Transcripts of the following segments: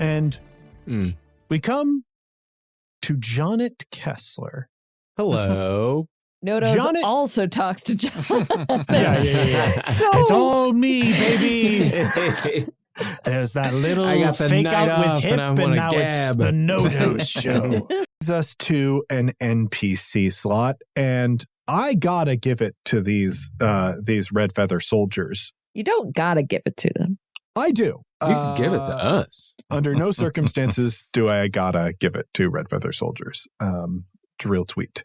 And we come to Janet Kessler. Hello. Nodoze also talks to John. Yeah. So It's all me, baby. There's that little fake out with hip, and now it's the Nodoze show. Brings us to an NPC slot, and I gotta give it to these red feather soldiers. you don't gotta give it to them. I do. You can give it to us. Under no circumstances do I gotta give it to red feather soldiers. It's a real tweet.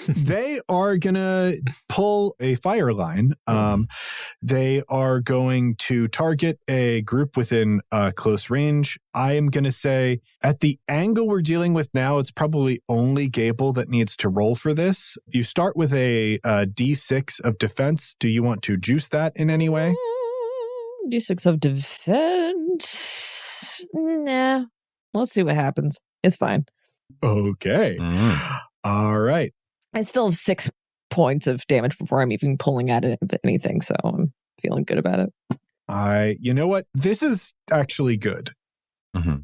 They are going to pull a fire line. They are going to target a group within close range. I am going to say at the angle we're dealing with now, it's probably only Gable that needs to roll for this. You start with a D6 of defense. Do you want to juice that in any way? D6 of defense. Nah. Let's see what happens. It's fine. Okay. All right. I still have 6 points of damage before I'm even pulling at it, anything, so I'm feeling good about it. You know what? This is actually good. For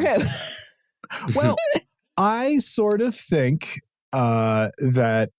who? Well, I sort of think that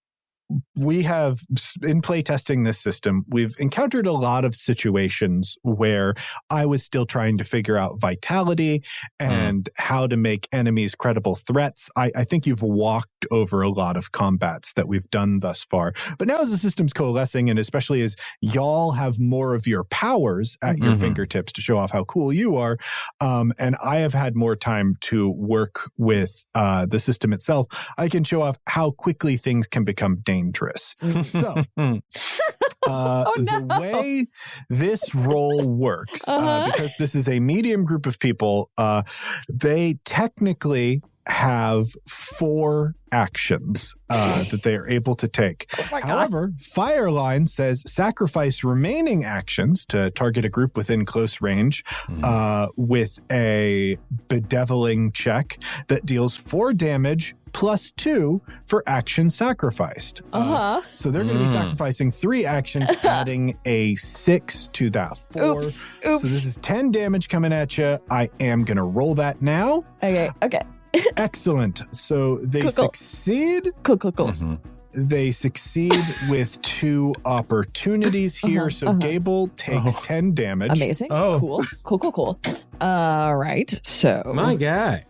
we have, in playtesting this system, we've encountered a lot of situations where I was still trying to figure out vitality and how to make enemies credible threats. I think you've walked over a lot of combats that we've done thus far. But now as the system's coalescing, and especially as y'all have more of your powers at your fingertips to show off how cool you are, and I have had more time to work with the system itself, I can show off how quickly things can become dangerous. So, the way this roll works, because this is a medium group of people, they technically have 4 actions that they are able to take. However, Fireline says sacrifice remaining actions to target a group within close range with a bedeviling check that deals 4 damage plus 2 for action sacrificed. So they're going to be sacrificing 3 actions, adding a 6 to that 4. Oops. So this is 10 damage coming at you. I am going to roll that now. Okay. Excellent. So they succeed. Cool. They succeed with 2 opportunities here. So Gable takes 10 damage. Amazing. Cool. All right. So My guy.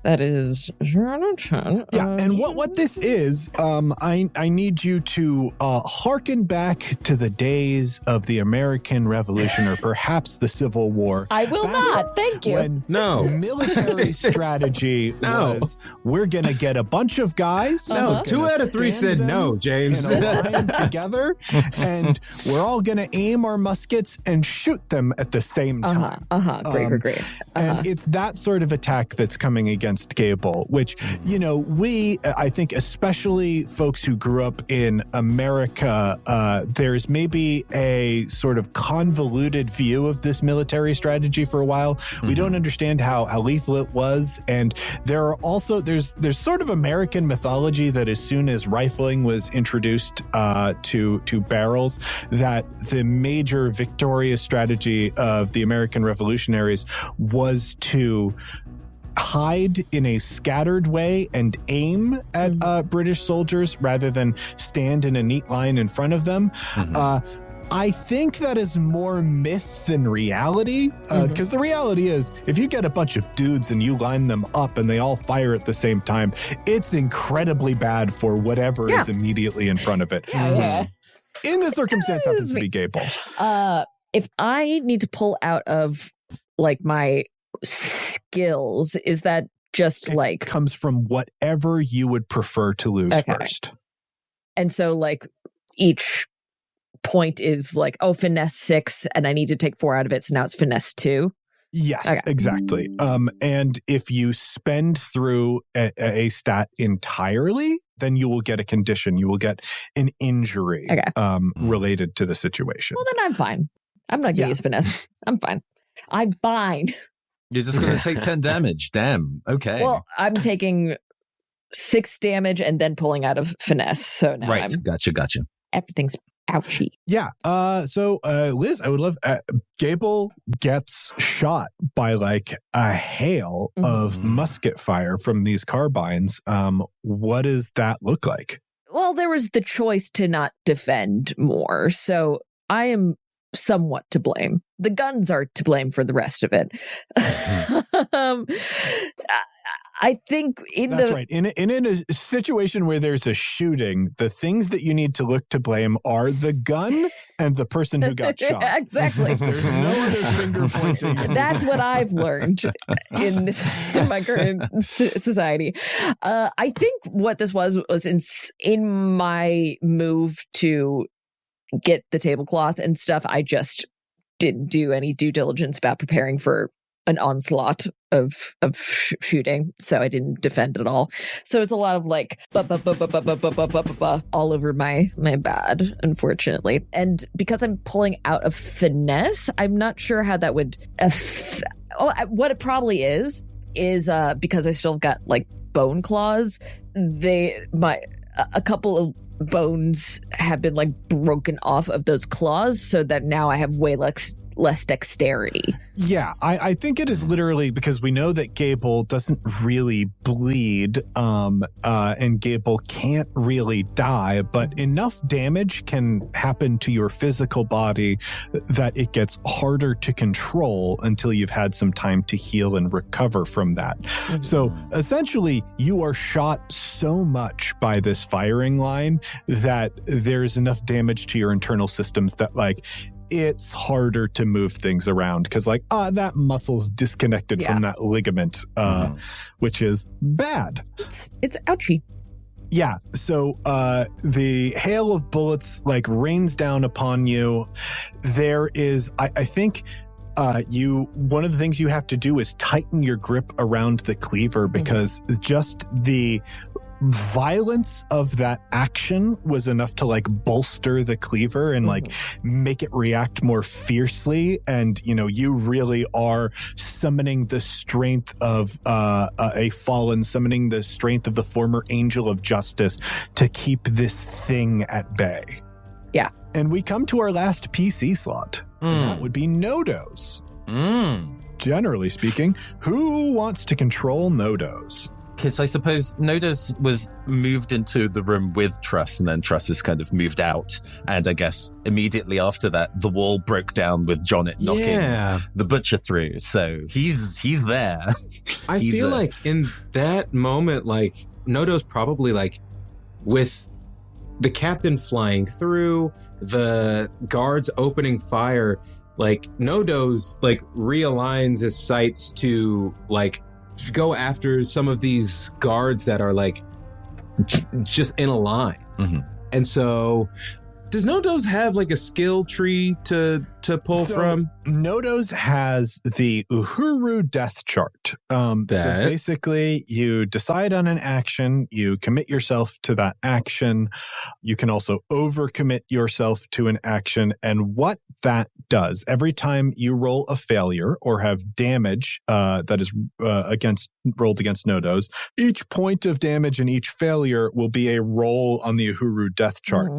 that is 10. Yeah, and what this is, I need you to hearken back to the days of the American Revolution or perhaps the Civil War. I will not. Thank you. When military strategy was, we're going to get a bunch of guys. No, 2 out of 3 said no, James. In a line together, and we're all going to aim our muskets and shoot them at the same time. Great. And it's that sort of attack that's coming against Gable, which, I think especially folks who grew up in America, there's maybe a sort of convoluted view of this military strategy for a while. We don't understand how lethal it was. And there are also, there's sort of American mythology that as soon as rifling was introduced to barrels, that the major victorious strategy of the American revolutionaries was to hide in a scattered way and aim at British soldiers rather than stand in a neat line in front of them. I think that is more myth than reality, because the reality is, if you get a bunch of dudes and you line them up and they all fire at the same time, it's incredibly bad for whatever is immediately in front of it. In the circumstance, happens to be Gable. If I need to pull out of my skills, is that just it comes from whatever you would prefer to lose first? And so each point is finesse 6 and I need to take 4 out of it, so now it's finesse 2. Yes, exactly. And if you spend through a stat entirely, then you will get a condition. You will get an injury related to the situation. Well, then I'm fine. I'm not going to use finesse. I'm fine. I'm fine. You're just going to take 10 damage. Damn. Okay. Well, I'm taking 6 damage and then pulling out of finesse. So now Gotcha. everything's Ouchie. Yeah. So, Liz, I would love. Gable gets shot by like a hail of musket fire from these carbines. What does that look like? Well, there was the choice to not defend more, so I am somewhat to blame. The guns are to blame for the rest of it. I think That's right. In a situation where there's a shooting, the things that you need to look to blame are the gun and the person who got shot. Exactly. There's no other finger pointing. That's what I've learned in my current society. I think what this was in my move to get the tablecloth and stuff, I just didn't do any due diligence about preparing for an onslaught of shooting, so I didn't defend at all. So it's a lot of like all over my bad, unfortunately. And because I'm pulling out of finesse, I'm not sure how that would what it probably is because I still got like bone claws. A couple of bones have been like broken off of those claws, so that now I have way less dexterity. Yeah, I think it is literally because we know that Gable doesn't really bleed, and Gable can't really die, but enough damage can happen to your physical body that it gets harder to control until you've had some time to heal and recover from that. Mm-hmm. So essentially, you are shot so much by this firing line that there's enough damage to your internal systems that like it's harder to move things around because like, that muscle's disconnected from that ligament, which is bad. It's ouchy. Yeah. So the hail of bullets like rains down upon you. There is, I think, one of the things you have to do is tighten your grip around the cleaver because just the violence of that action was enough to like bolster the cleaver and like make it react more fiercely. And, you know, you really are summoning the strength of a fallen, summoning the strength of the former angel of justice to keep this thing at bay. Yeah. And we come to our last PC slot. And that would be Nodoze. Generally speaking, who wants to control Nodoze? Because I suppose Nodoze was moved into the room with Truss, and then Truss is kind of moved out. And I guess immediately after that, the wall broke down with Jonnet knocking the butcher through. So he's there. I feel like in that moment, like Nodoze probably like with the captain flying through, the guards opening fire, like Nodoze like realigns his sights to like go after some of these guards that are like just in a line. And so does Nodoze have like a skill tree to pull from? Nodoze has the Uhuru death chart. So basically you decide on an action, you commit yourself to that action. You can also overcommit yourself to an action. And what that does, every time you roll a failure or have damage that is rolled against Nodoze, each point of damage and each failure will be a roll on the Uhuru death chart.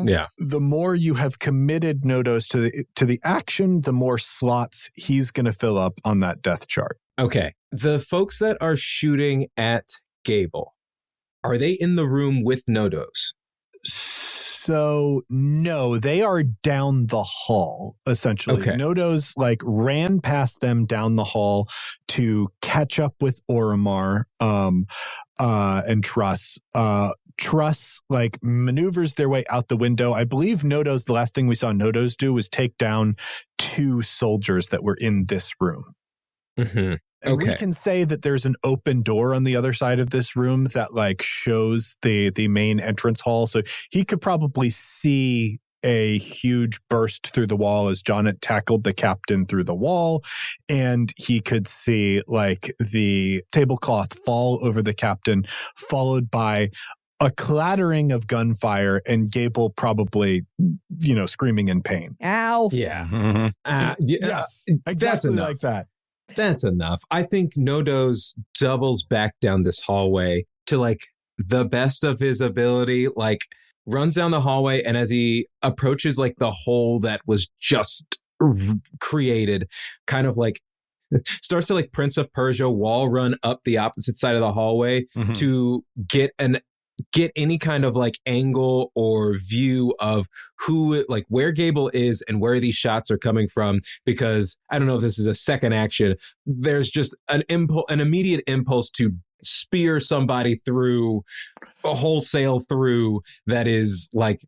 Yeah. The more you have committed Nodoze to the action, the more slots he's going to fill up on that death chart. Okay. The folks that are shooting at Gable, are they in the room with Nodoze? So, no, they are down the hall, essentially. Okay. Nodoze, like, ran past them down the hall to catch up with Oromar and Truss. Truss, like, maneuvers their way out the window. I believe Nodoze, the last thing we saw Nodoze do was take down 2 soldiers that were in this room. And we can say that there's an open door on the other side of this room that like shows the main entrance hall. So he could probably see a huge burst through the wall as Jonnet tackled the captain through the wall. And he could see like the tablecloth fall over the captain, followed by a clattering of gunfire and Gable probably, screaming in pain. Ow. Yeah. Yes, exactly like that. That's enough. I think Nodoze doubles back down this hallway to like the best of his ability, like runs down the hallway, and as he approaches like the hole that was just created, kind of like starts to like Prince of Persia wall run up the opposite side of the hallway to get any kind of like angle or view of where Gable is and where these shots are coming from, because I don't know if this is a second action. There's just an immediate impulse to spear somebody through that is like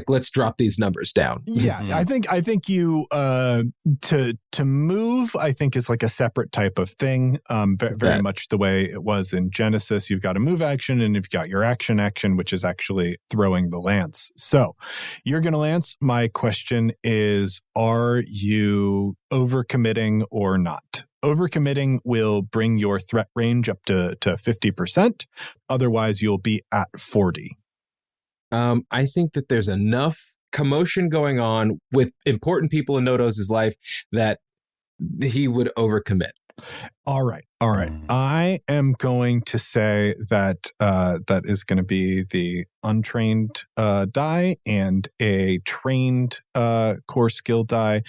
let's drop these numbers down. Yeah, I think you to move, I think, is like a separate type of thing. Very much the way it was in Genesis. You've got a move action, and you've got your action, which is actually throwing the lance. So you're going to lance. My question is, are you overcommitting or not? Overcommitting will bring your threat range up to 50%. Otherwise, you'll be at 40. I think that there's enough commotion going on with important people in Nodoze's life that he would overcommit. All right. I am going to say that that is going to be the untrained die and a trained core skill die.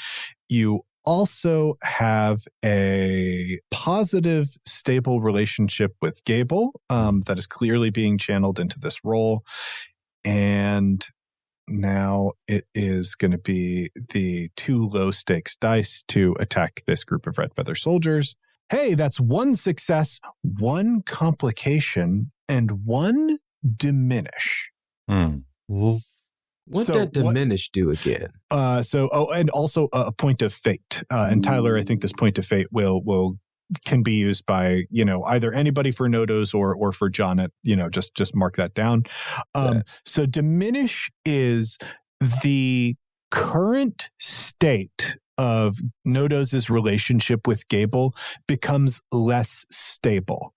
You also have a positive, stable relationship with Gable that is clearly being channeled into this role. And now it is going to be the 2 low stakes dice to attack this group of red feather soldiers. Hey, that's 1 success, 1 complication, and 1 diminish. What did diminish do again? And also a point of fate. And Tyler, I think this point of fate can be used by, either anybody for Nodoze or for Jonnet, just mark that down. So diminish is the current state of Nodoze's relationship with Gable becomes less stable.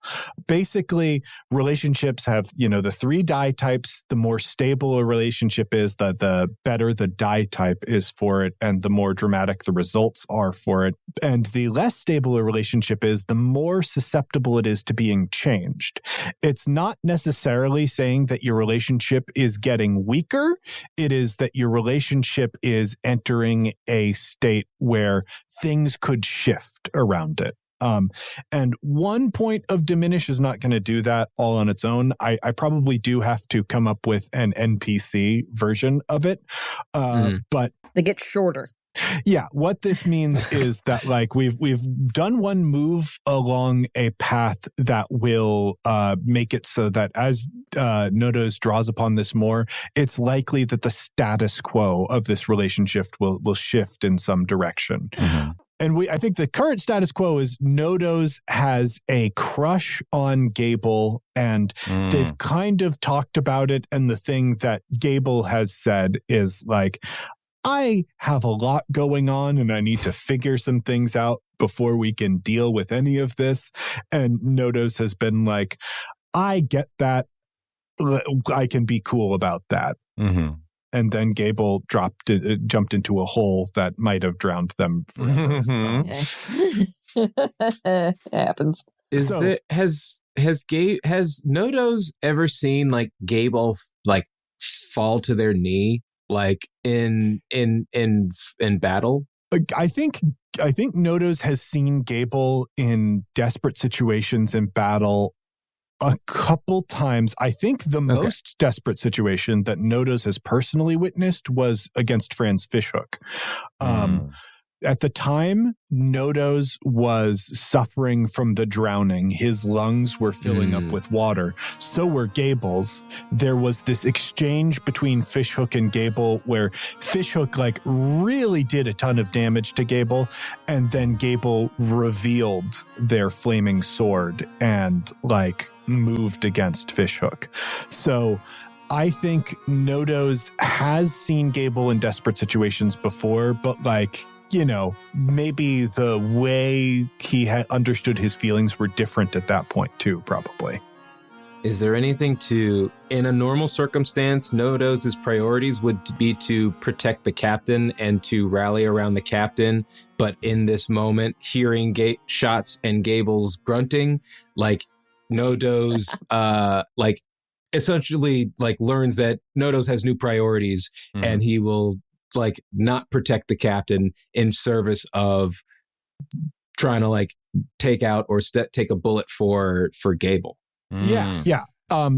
Basically, relationships have, the 3 die types. The more stable a relationship is, the better the die type is for it, and the more dramatic the results are for it. And the less stable a relationship is, the more susceptible it is to being changed. It's not necessarily saying that your relationship is getting weaker. It is that your relationship is entering a state where things could shift around it. And 1 point of diminish is not going to do that all on its own. I probably do have to come up with an NPC version of it. But they get shorter. Yeah, what this means is that we've done 1 move along a path that will make it so that as Nodoze draws upon this more, it's likely that the status quo of this relationship will shift in some direction. And I think the current status quo is Nodoze has a crush on Gable, and they've kind of talked about it. And the thing that Gable has said is I have a lot going on and I need to figure some things out before we can deal with any of this. And Nodoze has been like, I get that. I can be cool about that. And then Gable jumped into a hole that might have drowned them forever. It happens. Has Nodoze ever seen Gable fall to their knee in battle? I think Nodoze has seen Gable in desperate situations in battle a couple times. I think the most desperate situation that Nodoze has personally witnessed was against Franz Fishhook. At the time, Nodoze was suffering from the drowning. His lungs were filling up with water. So were Gable's. There was this exchange between Fishhook and Gable where Fishhook really did a ton of damage to Gable, and then Gable revealed their flaming sword and moved against Fishhook. So I think Nodoze has seen Gable in desperate situations before, but maybe the way he had understood his feelings were different at that point too, probably. Is there anything in a normal circumstance, Nodoze's priorities would be to protect the captain and to rally around the captain, but in this moment, hearing shots and Gable's grunting, Nodoze, essentially like learns that Nodoze has new priorities and he will like not protect the captain in service of trying to like take out or take a bullet for Gable. Yeah.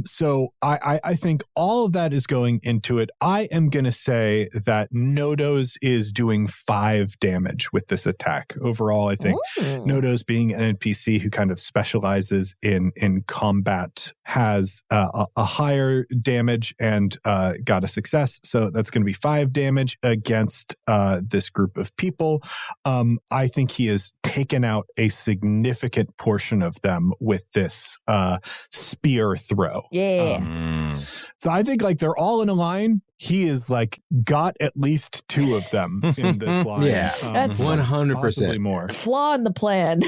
So I think all of that is going into it. I am going to say that Nodoze is doing 5 damage with this attack. Overall, I think Nodoze, being an NPC who kind of specializes in combat, has a higher damage and got a success. So that's going to be 5 damage against this group of people. I think he has taken out a significant portion of them with this spear throw. Yeah. So I think like they're all in a line. He is like got at least 2 of them in this line. Yeah, that's 100% more. Flaw in the plan.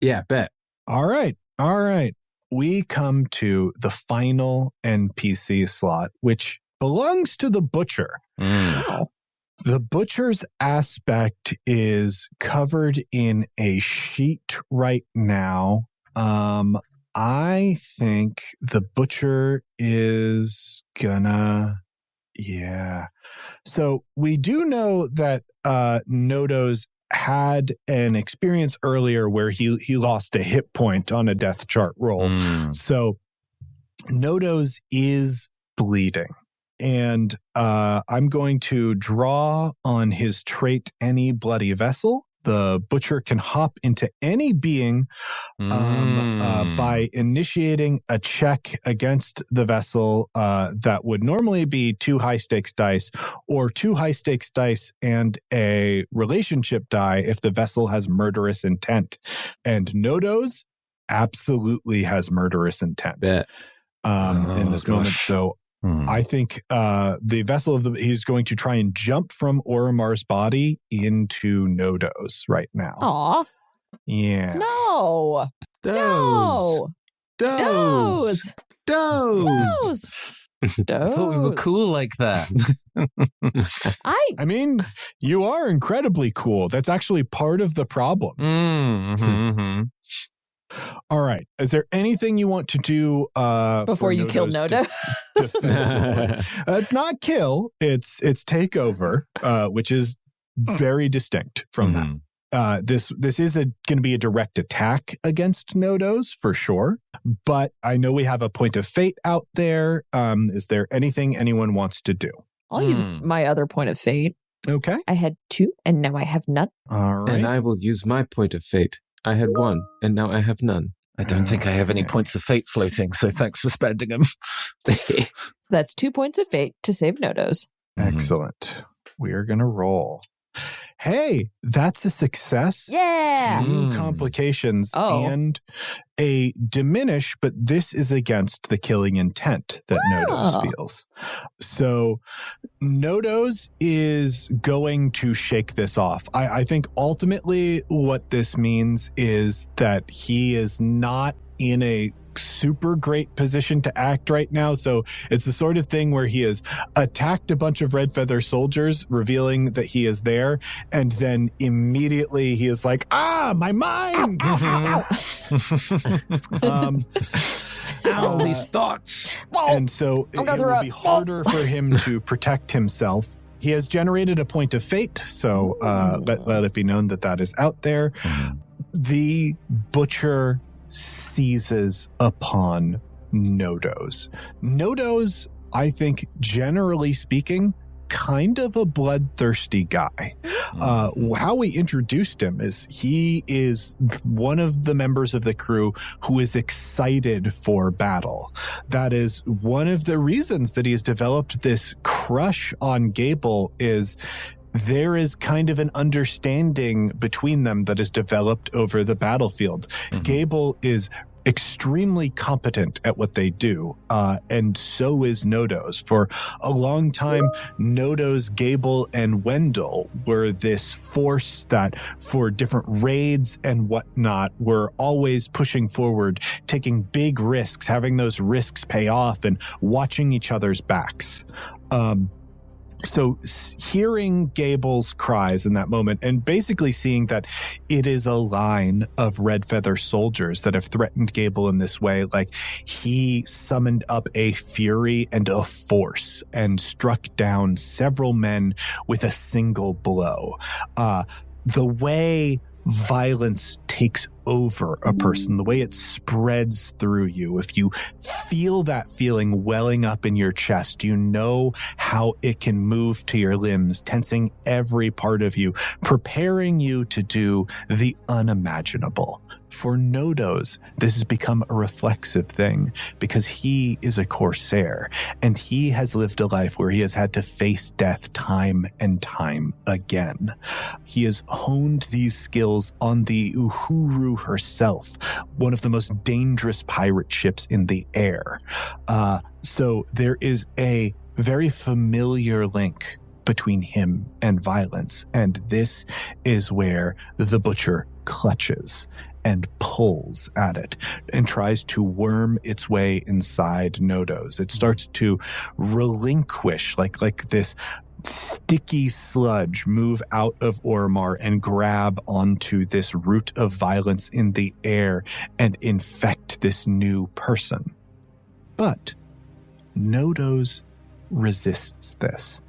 Yeah, bet. All right. We come to the final NPC slot, which belongs to the butcher. The butcher's aspect is covered in a sheet right now. I think the butcher is gonna, So we do know that Nodoze had an experience earlier where he lost a hit point on a death chart roll. So Nodoze is bleeding. And I'm going to draw on his trait, Any Bloody Vessel. The butcher can hop into any being by initiating a check against the vessel that would normally be 2 high-stakes dice or 2 high-stakes dice and a relationship die if the vessel has murderous intent. And Nodoze absolutely has murderous intent in this moment. So I think the vessel he's going to try and jump from Oromar's body into Nodoze right now. Aw. Yeah. No. Doze. Doze. I thought we were cool like that. I mean, you are incredibly cool. That's actually part of the problem. All right. Is there anything you want to do before you kill Nodoze? It's not kill. It's takeover, which is very distinct from that. This is going to be a direct attack against Nodoze for sure. But I know we have a point of fate out there. Is there anything anyone wants to do? I'll use my other point of fate. Okay. I had 2 and now I have none. All right. And I will use my point of fate. I had 1, and now I have none. I don't think I have any points of fate floating, so thanks for spending them. That's 2 points of fate to save Nodoze. Excellent. We are going to roll. Hey, that's a success. Yeah. 2 complications and a diminish, but this is against the killing intent that Nodoze feels. So Nodoze is going to shake this off. I think ultimately what this means is that he is not in a super great position to act right now. So it's the sort of thing where he has attacked a bunch of Red Feather soldiers, revealing that he is there. And then immediately he is like, my mind. All these thoughts. And so it will be harder for him to protect himself. He has generated a point of fate. So let it be known that is out there. The butcher seizes upon Nodoze. Nodoze, I think, generally speaking, kind of a bloodthirsty guy. How we introduced him is he is one of the members of the crew who is excited for battle. That is one of the reasons that he has developed this crush on Gable. Is there is kind of an understanding between them that is developed over the battlefield. Gable is extremely competent at what they do, and so is Nodoze. For a long time, Nodoze, Gable, and Wendell were this force that, for different raids and whatnot, were always pushing forward, taking big risks, having those risks pay off, and watching each other's backs. So hearing Gable's cries in that moment and basically seeing that it is a line of red feather soldiers that have threatened Gable in this way, like he summoned up a fury and a force and struck down several men with a single blow. The way violence takes over a person, the way it spreads through you, if you feel that feeling welling up in your chest, you know how it can move to your limbs, tensing every part of you, preparing you to do the unimaginable. For Nodoze, this has become a reflexive thing because he is a corsair and he has lived a life where he has had to face death time and time again. He has honed these skills on the Uhuru herself, one of the most dangerous pirate ships in the air. So there is a very familiar link between him and violence, and this is where the Butcher clutches and pulls at it and tries to worm its way inside Nodoze. It starts to relinquish like this sticky sludge, move out of Ormar and grab onto this root of violence in the air and infect this new person. But Nodoze resists this.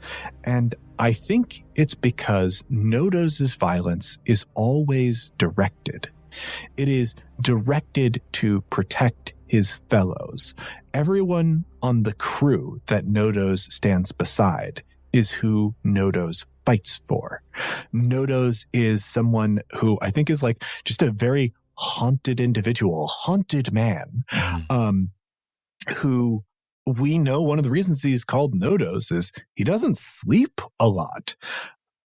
And I think it's because Nodoze's violence is always directed. It is directed to protect his fellows. Everyone on the crew that Nodoze stands beside is who Nodoze fights for. Nodoze is someone who I think is like just a very haunted individual, haunted man, who we know one of the reasons he's called Nodoze is he doesn't sleep a lot.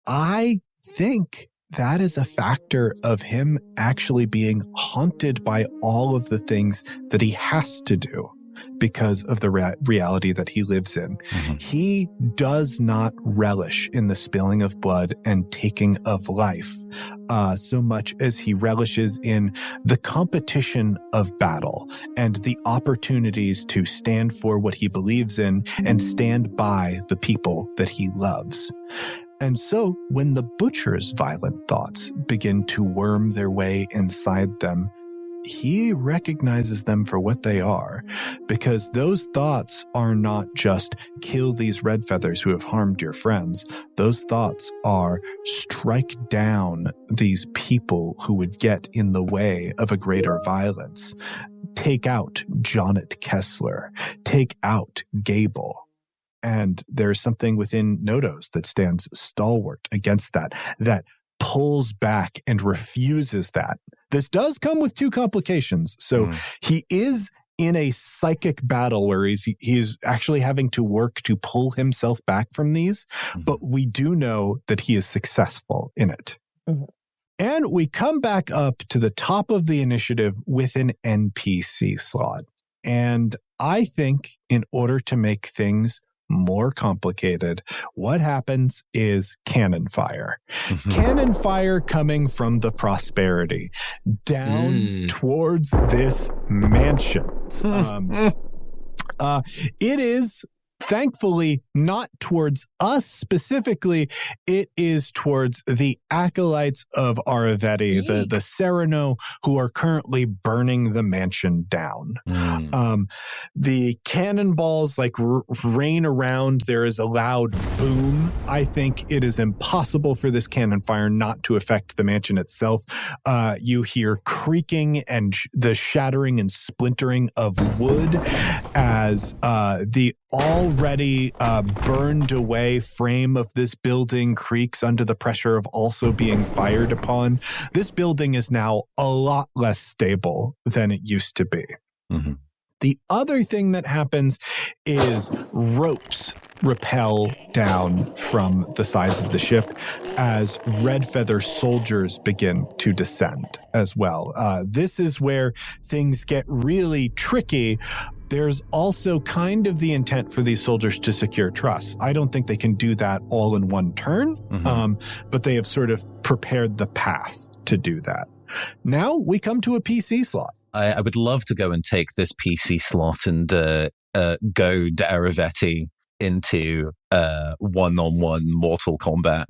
I think that is a factor of him actually being haunted by all of the things that he has to do because of the reality that he lives in. Mm-hmm. He does not relish in the spilling of blood and taking of life so much as he relishes in the competition of battle and the opportunities to stand for what he believes in and stand by the people that he loves. And so when the Butcher's violent thoughts begin to worm their way inside them, he recognizes them for what they are, because those thoughts are not just kill these red feathers who have harmed your friends. Those thoughts are strike down these people who would get in the way of a greater violence. Take out Jonnet Kessler. Take out Gable. And there's something within Nodoze that stands stalwart against that pulls back and refuses that. This does come with two complications. So he is in a psychic battle where he's actually having to work to pull himself back from these, but we do know that he is successful in it. Mm-hmm. And we come back up to the top of the initiative with an NPC slot. And I think in order to make things more complicated, what happens is cannon fire. Mm-hmm. Cannon fire coming from the Prosperity down towards this mansion. It is thankfully not towards us specifically. It is towards the acolytes of Aravetti, the Sereno, who are currently burning the mansion down. The cannonballs rain around. There is a loud boom. I think it is impossible for this cannon fire not to affect the mansion itself. You hear creaking and the shattering and splintering of wood as the already burned away frame of this building creaks under the pressure of also being fired upon. This building is now a lot less stable than it used to be. Mm-hmm. The other thing that happens is ropes rappel down from the sides of the ship as red feather soldiers begin to descend as well. This is where things get really tricky. There's also kind of the intent for these soldiers to secure Truss. I don't think they can do that all in one turn, but they have sort of prepared the path to do that. Now we come to a PC slot. I would love to go and take this PC slot and goad Aravetti into one-on-one mortal combat.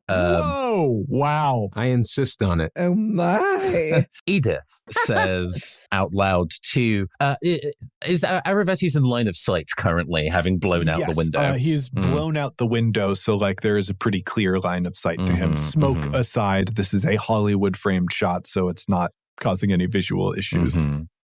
Whoa! Wow! I insist on it. Oh my! Edith says out loud to is Aravetti's in line of sight currently, having blown out the window? He's blown out the window, so like there is a pretty clear line of sight to him. Smoke aside, this is a Hollywood framed shot, so it's not causing any visual issues.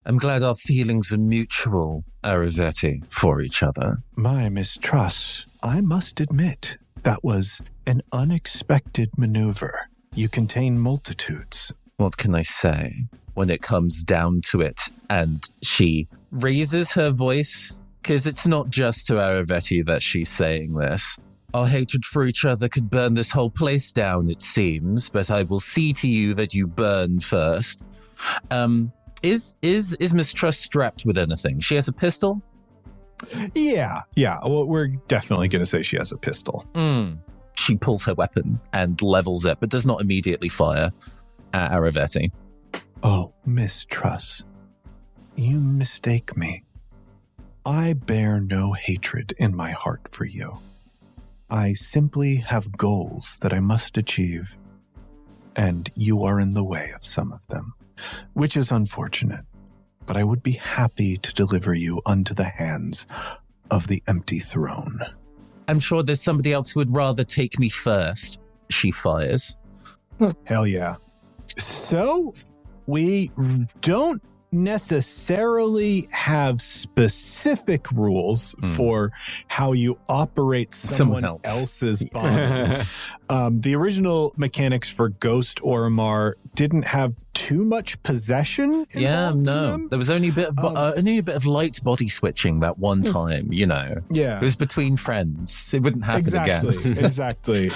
I'm glad our feelings are mutual, Aravetti, for each other. My Miss Truss, I must admit, that was an unexpected maneuver. You contain multitudes. What can I say when it comes down to it? And she raises her voice, because it's not just to Aravetti that she's saying this. Our hatred for each other could burn this whole place down, it seems, but I will see to you that you burn first. Is Miss Truss strapped with anything? She has a pistol? Yeah. Well, we're definitely going to say she has a pistol. She pulls her weapon and levels it, but does not immediately fire at Aravetti. Oh, Miss Truss, you mistake me. I bear no hatred in my heart for you. I simply have goals that I must achieve, and you are in the way of some of them. Which is unfortunate, but I would be happy to deliver you unto the hands of the empty throne. I'm sure there's somebody else who would rather take me first. She fires. Hell yeah. So, we don't necessarily have specific rules for how you operate someone else's body. The original mechanics for Ghost Oromar didn't have too much possession. Yeah, no. In them. There was only a bit of light body switching that one time, you know. Yeah. It was between friends. It wouldn't happen again. Exactly.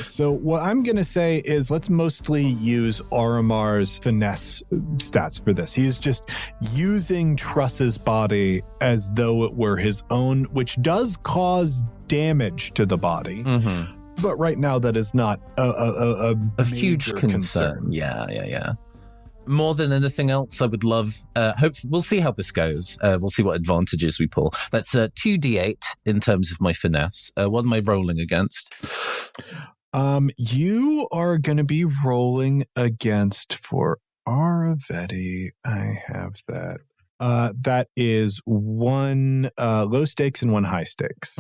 So what I'm going to say is let's mostly use Oromar's finesse stats for this. He is just using Truss's body as though it were his own, which does cause damage to the body. But right now, that is not a huge concern. Yeah. More than anything else, I would love. We'll see how this goes. We'll see what advantages we pull. That's 2d8 in terms of my finesse. What am I rolling against? You are going to be rolling against for Aravetti. I have that. That is one low stakes and one high stakes.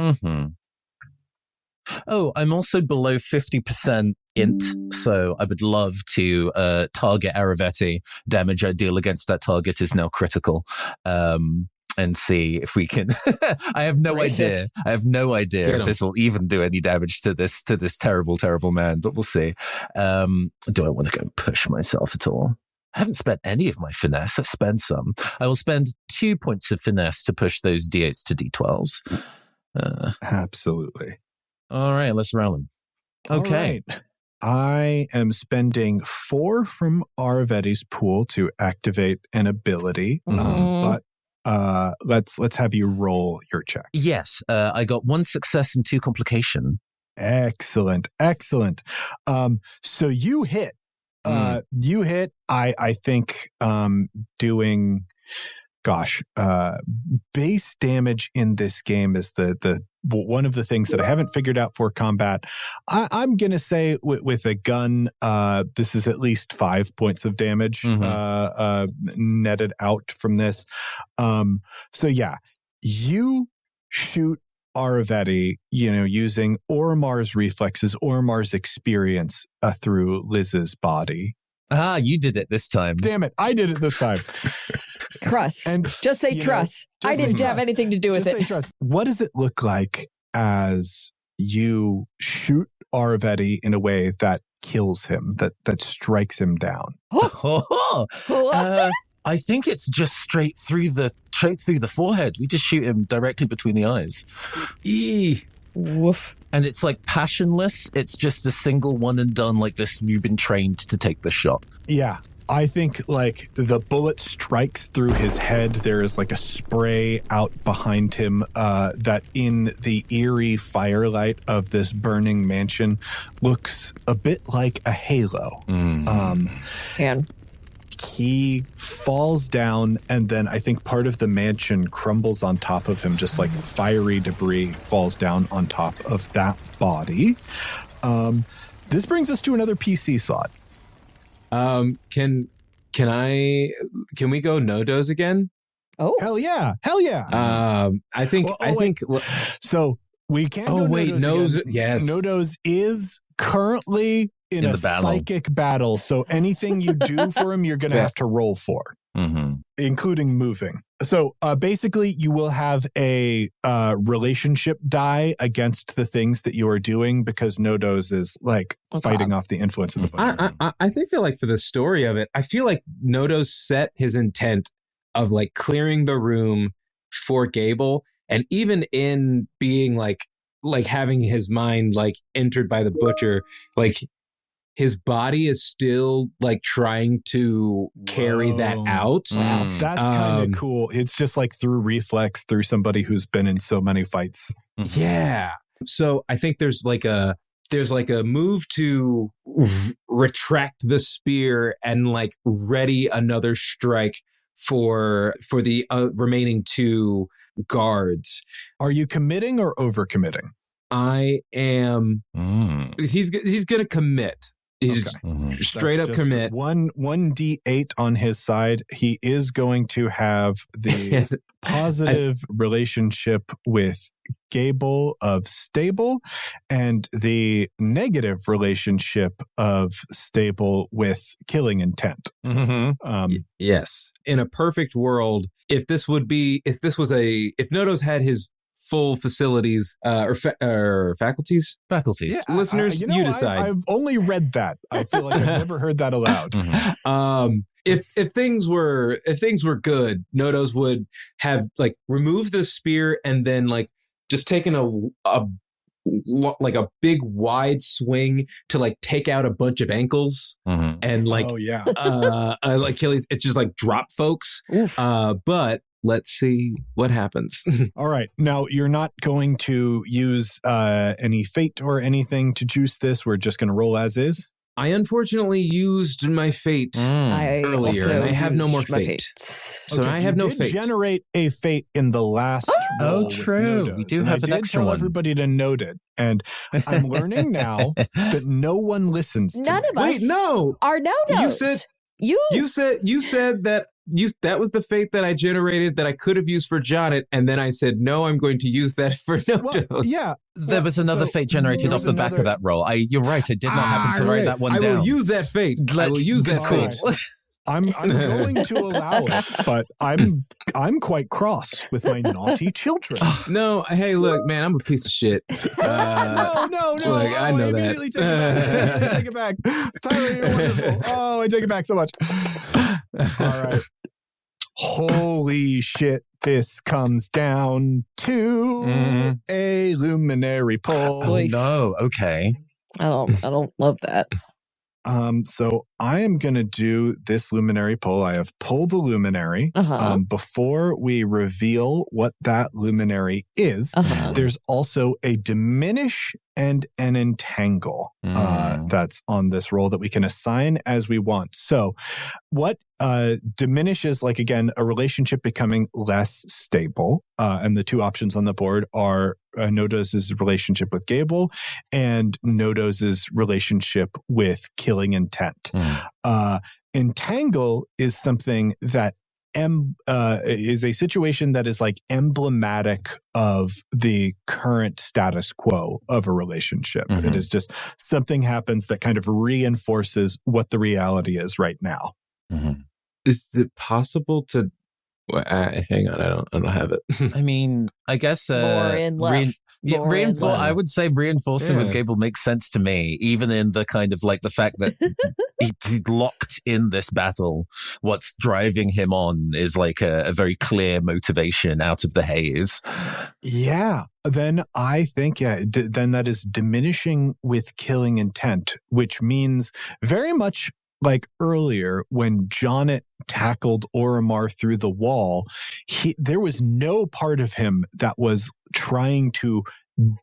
Oh, I'm also below 50% int, so I would love to target Aravetti. Damage I deal against that target is now critical. And see if we can. I have no idea. I have no idea if this will even do any damage to this terrible, terrible man, but we'll see. Do I want to go and push myself at all? I haven't spent any of my finesse. Let's spend some. I will spend 2 points of finesse to push those d8s to d12s. Absolutely. All right, let's roll them. Okay. Right. I am spending 4 from Aravetti's pool to activate an ability, but let's have you roll your check. Yes, I got 1 success and 2 complication. Excellent. So you hit. You hit. I think doing, base damage in this game is the one of the things that I haven't figured out for combat. I'm gonna say with a gun, this is at least 5 points of damage netted out from this. So yeah, you shoot Aravetti, using Oromar's reflexes, Oromar's experience through Liz's body. Ah, you did it this time. Damn it, I did it this time. Truss. And just say Truss. I didn't have anything to do with it. Trust. What does it look like as you shoot Aravetti in a way that kills him, that strikes him down? I think it's just straight through the forehead. We just shoot him directly between the eyes. Woof. And it's like passionless. It's just a single one and done like this. You've been trained to take the shot. Yeah. I think like the bullet strikes through his head. There is like a spray out behind him that in the eerie firelight of this burning mansion looks a bit like a halo. he falls down, and then I think part of the mansion crumbles on top of him, just like fiery debris falls down on top of that body. This brings us to another PC slot. Can we go Nodoze again? Oh, Hell yeah. I think. So we can't go Nodoze. Yes. Nodoze is currently in a psychic battle. So anything you do for him, you're going to have to roll for, including moving. So basically, you will have a relationship die against the things that you are doing because Nodoze is like fighting off the influence of the butcher. I feel like for the story of it, I feel like Nodoze set his intent of like clearing the room for Gable, and even in being like having his mind like entered by the butcher, like his body is still like trying to carry that out. Wow, that's kind of cool. It's just like through reflex, through somebody who's been in so many fights. Yeah. So I think there's like a move to retract the spear and like ready another strike for the remaining two guards. Are you committing or overcommitting? I am. He's gonna commit. He's straight up commit. One D8 on his side. He is going to have the positive relationship with Gable of stable, and the negative relationship of stable with killing intent. Yes. In a perfect world, if Nodoze had his full facilities or faculties. Yeah, Listeners, you decide. I've only read that. I feel like I've never heard that aloud. If things were good, Nodoze would have like removed the spear and then like just taken a big wide swing to like take out a bunch of ankles and like like Achilles. It's just like drop folks. But let's see what happens. All right. Now, you're not going to use any fate or anything to juice this. We're just going to roll as is. I unfortunately used my fate earlier, and I have no more fate. So I have no fate. Generate a fate in the last roll. Oh, true. We do have an extra tell one. Everybody to note it. And I'm learning now that no one listens to None me. of us Wait, no. are Nodoze. You said that was the fate that I generated that I could have used for Jonnet, and then I said, no, I'm going to use that for Nodoze. Well, yeah. There was another fate generated off the back of that roll. You're right. I did not happen to write that one down. I will use that fate. I will use that fate. I'm going to allow it, but I'm quite cross with my naughty children. No, hey, look, man, I'm a piece of shit. No. Look, I know that. Immediately take it back. Tyler, you're wonderful. Oh, I take it back so much. All right. Holy shit. This comes down to a luminary poll. Oh, no. Okay. I don't love that. So I am going to do this luminary poll. I have pulled a luminary. Before we reveal what that luminary is, there's also a diminish and an entangle that's on this roll that we can assign as we want. So what diminishes, like, again, a relationship becoming less stable. And the two options on the board are Nodoze's relationship with Gable and Nodoze's relationship with killing intent. Entangle is something that is a situation that is like emblematic of the current status quo of a relationship. It is just something happens that kind of reinforces what the reality is right now. Is it possible to? Hang on, I don't have it. I mean, I guess more in love. I would say reinforcing with Gable makes sense to me, even in the kind of like the fact that he's locked in this battle. What's driving him on is like a very clear motivation out of the haze. Yeah. Then I think, then that is diminishing with killing intent, which means very much like earlier when Jonnet tackled Oromar through the wall, there was no part of him that was trying to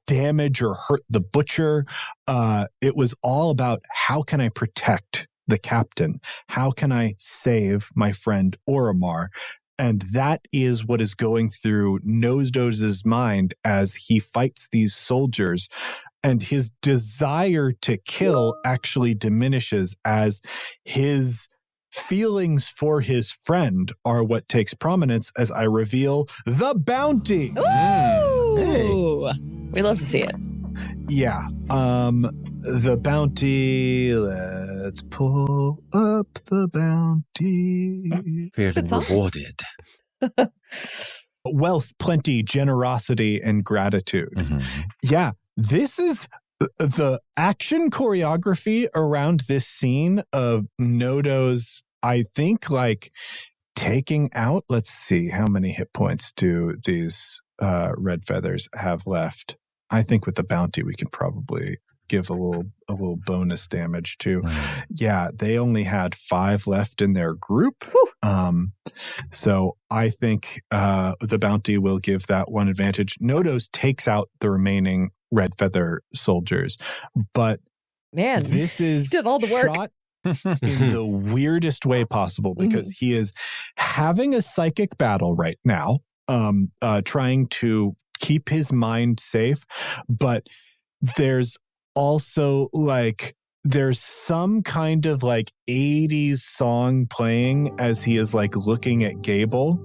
damage or hurt the butcher. It was all about how can I protect the captain? How can I save my friend Oromar? And that is what is going through Nodoze's mind as he fights these soldiers. And his desire to kill actually diminishes as his feelings for his friend are what takes prominence as I reveal the bounty. Ooh! Hey. We love to see it. Yeah. The bounty, let's pull up the bounty. Feeling rewarded. Wealth, plenty, generosity, and gratitude. Mm-hmm. Yeah. This is the action choreography around this scene of Nodoze, I think, like taking out, let's see, how many hit points do these red feathers have left? I think with the bounty, we can probably give a little bonus damage too. Mm-hmm. Yeah, they only had 5 left in their group. So I think the bounty will give that one advantage. Nodoze takes out the remaining red feather soldiers, but man, this is did all the work shot in the weirdest way possible because he is having a psychic battle right now, trying to keep his mind safe, but there's also like there's some kind of like 80s song playing as he is like looking at Gable.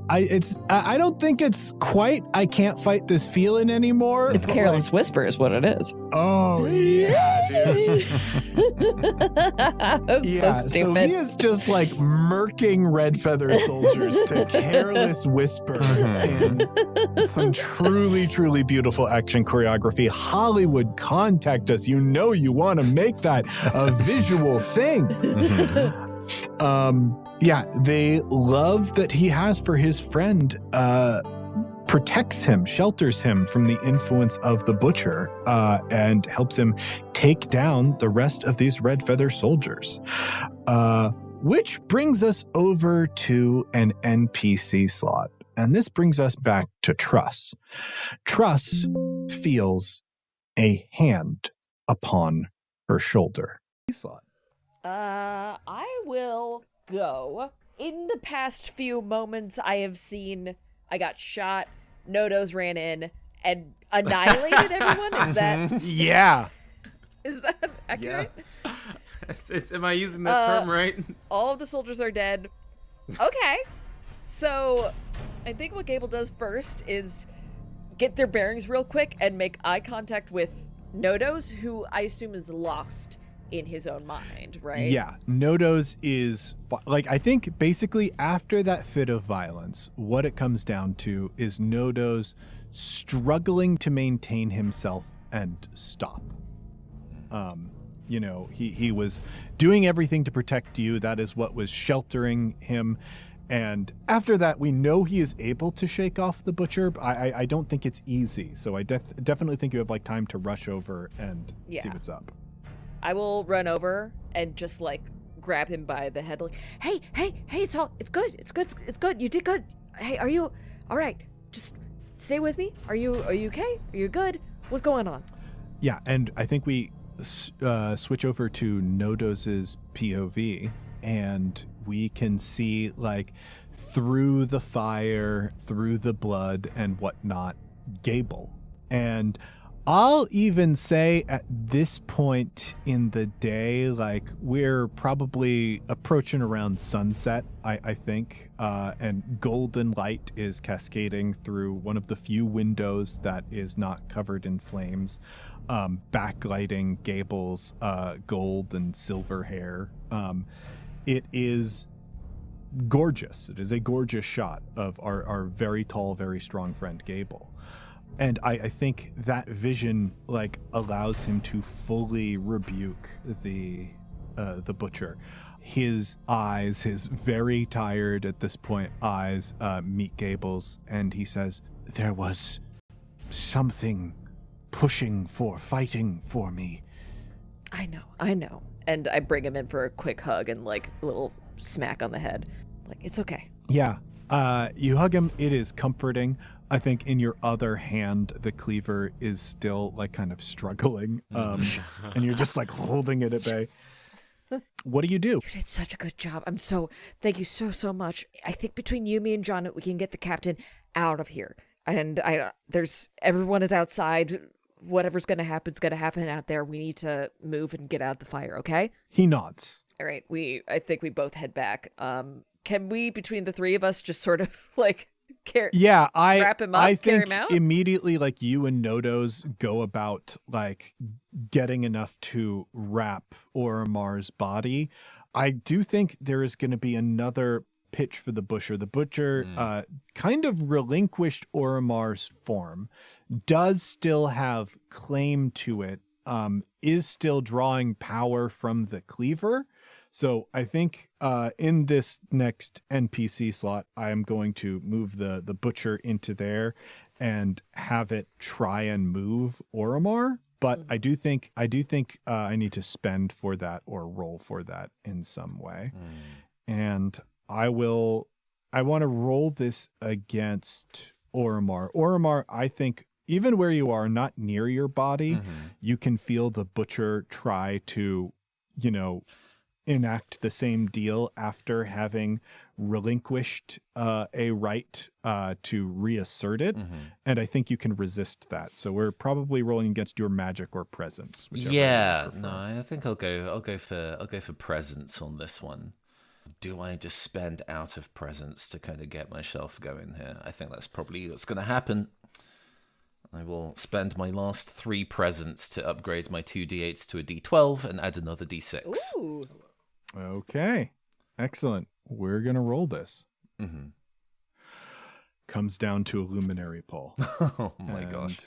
I don't think it's quite I can't fight this feeling anymore. It's Careless Whisper is what it is. Oh yeah, dude. Yeah, so stupid. So he is just like murking red feather soldiers to Careless Whisper and some truly, truly beautiful action choreography. Hollywood, contact us. You know you want to make that a visual thing. Yeah, they love that he has for his friend, protects him, shelters him from the influence of the butcher, and helps him take down the rest of these red feather soldiers. Which brings us over to an NPC slot. And this brings us back to Truss. Truss feels a hand upon her shoulder. Slot. I will go. In the past few moments I have seen, I got shot, Nodoze ran in and annihilated everyone. Is that? Yeah. Is that accurate? Yeah. Am I using that term right? All of the soldiers are dead. Okay. So I think what Gable does first is get their bearings real quick and make eye contact with Nodoze, who I assume is lost in his own mind, right? Yeah, Nodoze is like, I think basically after that fit of violence, what it comes down to is Nodoze struggling to maintain himself and stop. You know, he was doing everything to protect you. That is what was sheltering him. And after that, we know he is able to shake off the butcher. I don't think it's easy. So I definitely think you have like time to rush over and see what's up. I will run over and just like grab him by the head, like, hey, it's good. You did good. Hey, are you all right? Just stay with me. Are you okay? Are you good? What's going on? Yeah, and I think we switch over to Nodoze's POV, and we can see like through the fire, through the blood and whatnot, Gable. And I'll even say at this point in the day, like we're probably approaching around sunset, I think, and golden light is cascading through one of the few windows that is not covered in flames, backlighting Gable's gold and silver hair. It is gorgeous. It is a gorgeous shot of our very tall, very strong friend Gable. And I think that vision like allows him to fully rebuke the butcher. His eyes, his very tired at this point eyes, meet Gable's, and he says, "There was something fighting for me." I know. And I bring him in for a quick hug and like a little smack on the head. Like, it's okay. Yeah. You hug him. It is comforting. I think in your other hand, the cleaver is still like kind of struggling, and you're just like holding it at bay. What do? You did such a good job. Thank you so much. I think between you, me, and John, we can get the captain out of here. And everyone is outside. Whatever's going to happen out there. We need to move and get out of the fire, okay? He nods. All right. I think we both head back. Can we, between the three of us, just sort of like wrap him up, I carry think him out? Immediately, like you and Nodoze go about like getting enough to wrap Oromar's body. I do think there is going to be another pitch for the Butcher. The Butcher kind of relinquished Oromar's form, does still have claim to it, is still drawing power from the cleaver. So I think in this next NPC slot, I am going to move the Butcher into there and have it try and move Oromar. But I do think I need to spend for that or roll for that in some way. And I want to roll this against Oromar. Oromar, I think even where you are, not near your body, you can feel the Butcher try to, enact the same deal after having relinquished a right to reassert it, and I think you can resist that. So we're probably rolling against your magic or presence. Yeah, no, I think I'll go for presence on this one. Do I just spend out of presence to kind of get myself going here? I think that's probably what's going to happen. I will spend my last 3 presents to upgrade my 2d8s to a d12 and add another d6. Ooh. Okay, excellent. We're going to roll this. Comes down to a luminary pull. Oh my gosh.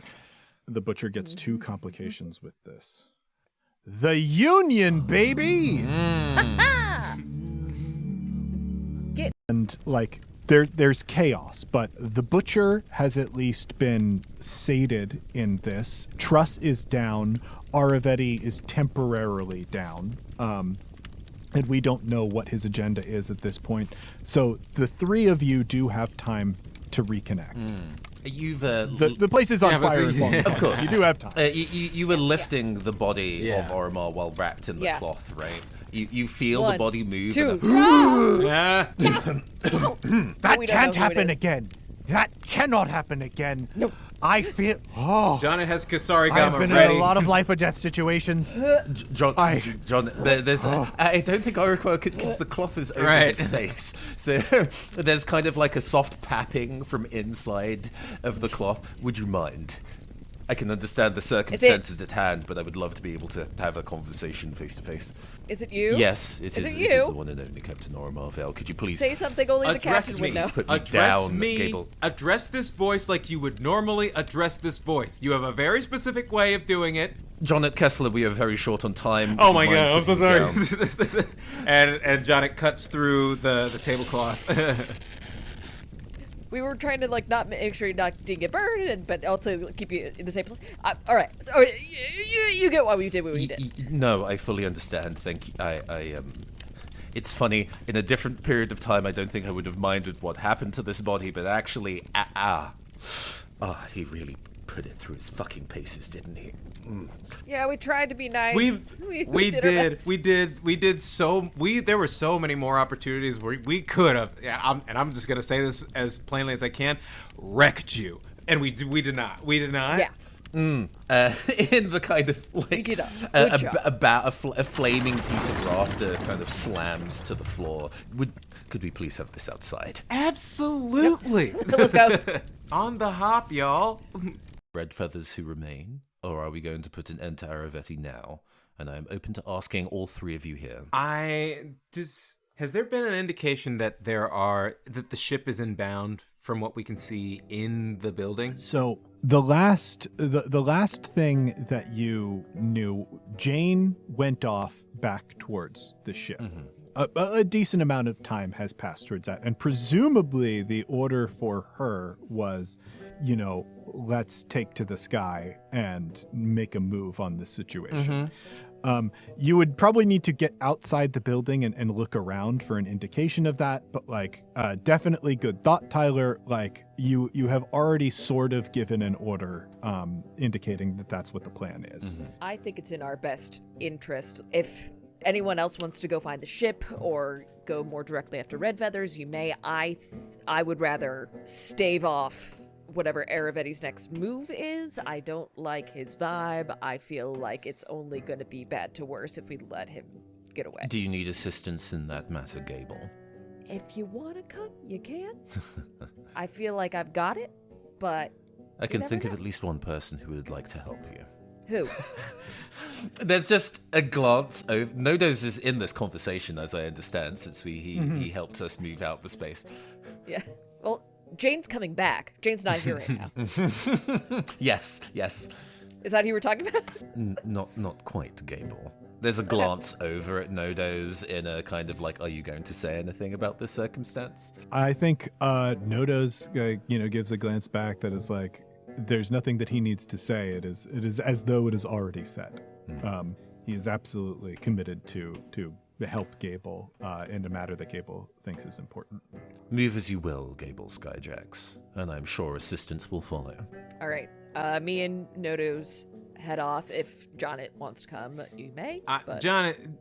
The Butcher gets 2 complications with this. The Union, baby! And like there's chaos, but the Butcher has at least been sated in this. Truss is down. Aravetti is temporarily down. And we don't know what his agenda is at this point. So the 3 of you do have time to reconnect. You've the place is on fire as long. Of course, you do have time. You were lifting the body of Oromar while wrapped in the cloth, right? You feel the body move. 2. That can't happen again. That cannot happen again. Nope. I feel. Oh, John has Kasarigama I've been ready. in a lot of life or death situations. John, there's. I don't think Oracle because the cloth is over his face, so there's kind of like a soft papping from inside of the cloth. Would you mind? I can understand the circumstances at hand, but I would love to be able to have a conversation face to face. Is it you? Yes, it is. It It you? is the one and only Captain Oromar Vale. Could you please Say something only the captain would know. put me down, Gable? Address this voice like you would normally address this voice. You have a very specific way of doing it. John Kessler, we are very short on time. Oh my god, I'm so sorry. Down? and Johnnet cuts through the tablecloth. We were trying to like not make sure you didn't get burned, but also keep you in the same place. All right, so you get why we did what we did. No, I fully understand. Thank you. It's funny. In a different period of time, I don't think I would have minded what happened to this body, but actually, he really put it through his fucking paces, didn't he? Yeah, we tried to be nice. We there were so many more opportunities where we could have, and I'm just gonna say this as plainly as I can, wrecked you, and we did not. Yeah. In the kind of like a flaming piece of rafter kind of slams to the floor. Could we please have this outside? Absolutely. Yep. Let's go. On the hop, y'all. Red feathers who remain, or are we going to put an end to Aravetti now? And I am open to asking all 3 of you here. Has there been an indication that that the ship is inbound from what we can see in the building? So the last thing that you knew, Jane went off back towards the ship. A decent amount of time has passed towards that, and presumably the order for her was, let's take to the sky and make a move on this situation. You would probably need to get outside the building and look around for an indication of that. But definitely good thought, Tyler. You have already sort of given an order indicating that that's what the plan is. Mm-hmm. I think it's in our best interest. If anyone else wants to go find the ship or go more directly after Red Feathers, you may. I would rather stave off whatever Aravetti's next move is. I don't like his vibe. I feel like it's only going to be bad to worse if we let him get away. Do you need assistance in that matter, Gable? If you want to come, you can. I feel like I've got it, but I can think of at least one person who would like to help you. Who? There's just a glance over. Nodoze is in this conversation, as I understand, since he helped us move out the space. Yeah. Well, Jane's coming back. Jane's not here right now. Yes. Is that who you were talking about? Not quite, Gable. There's a glance over at Nodoze in a kind of are you going to say anything about this circumstance? I think Nodoze, gives a glance back that is there's nothing that he needs to say. It is as though it is already said. He is absolutely committed to help Gable in a matter that Gable thinks is important. Move as you will, Gable Skyjacks, and I'm sure assistance will follow. All right. Me and Nodoze head off. If Jonnet wants to come, you may. But... Jonnet,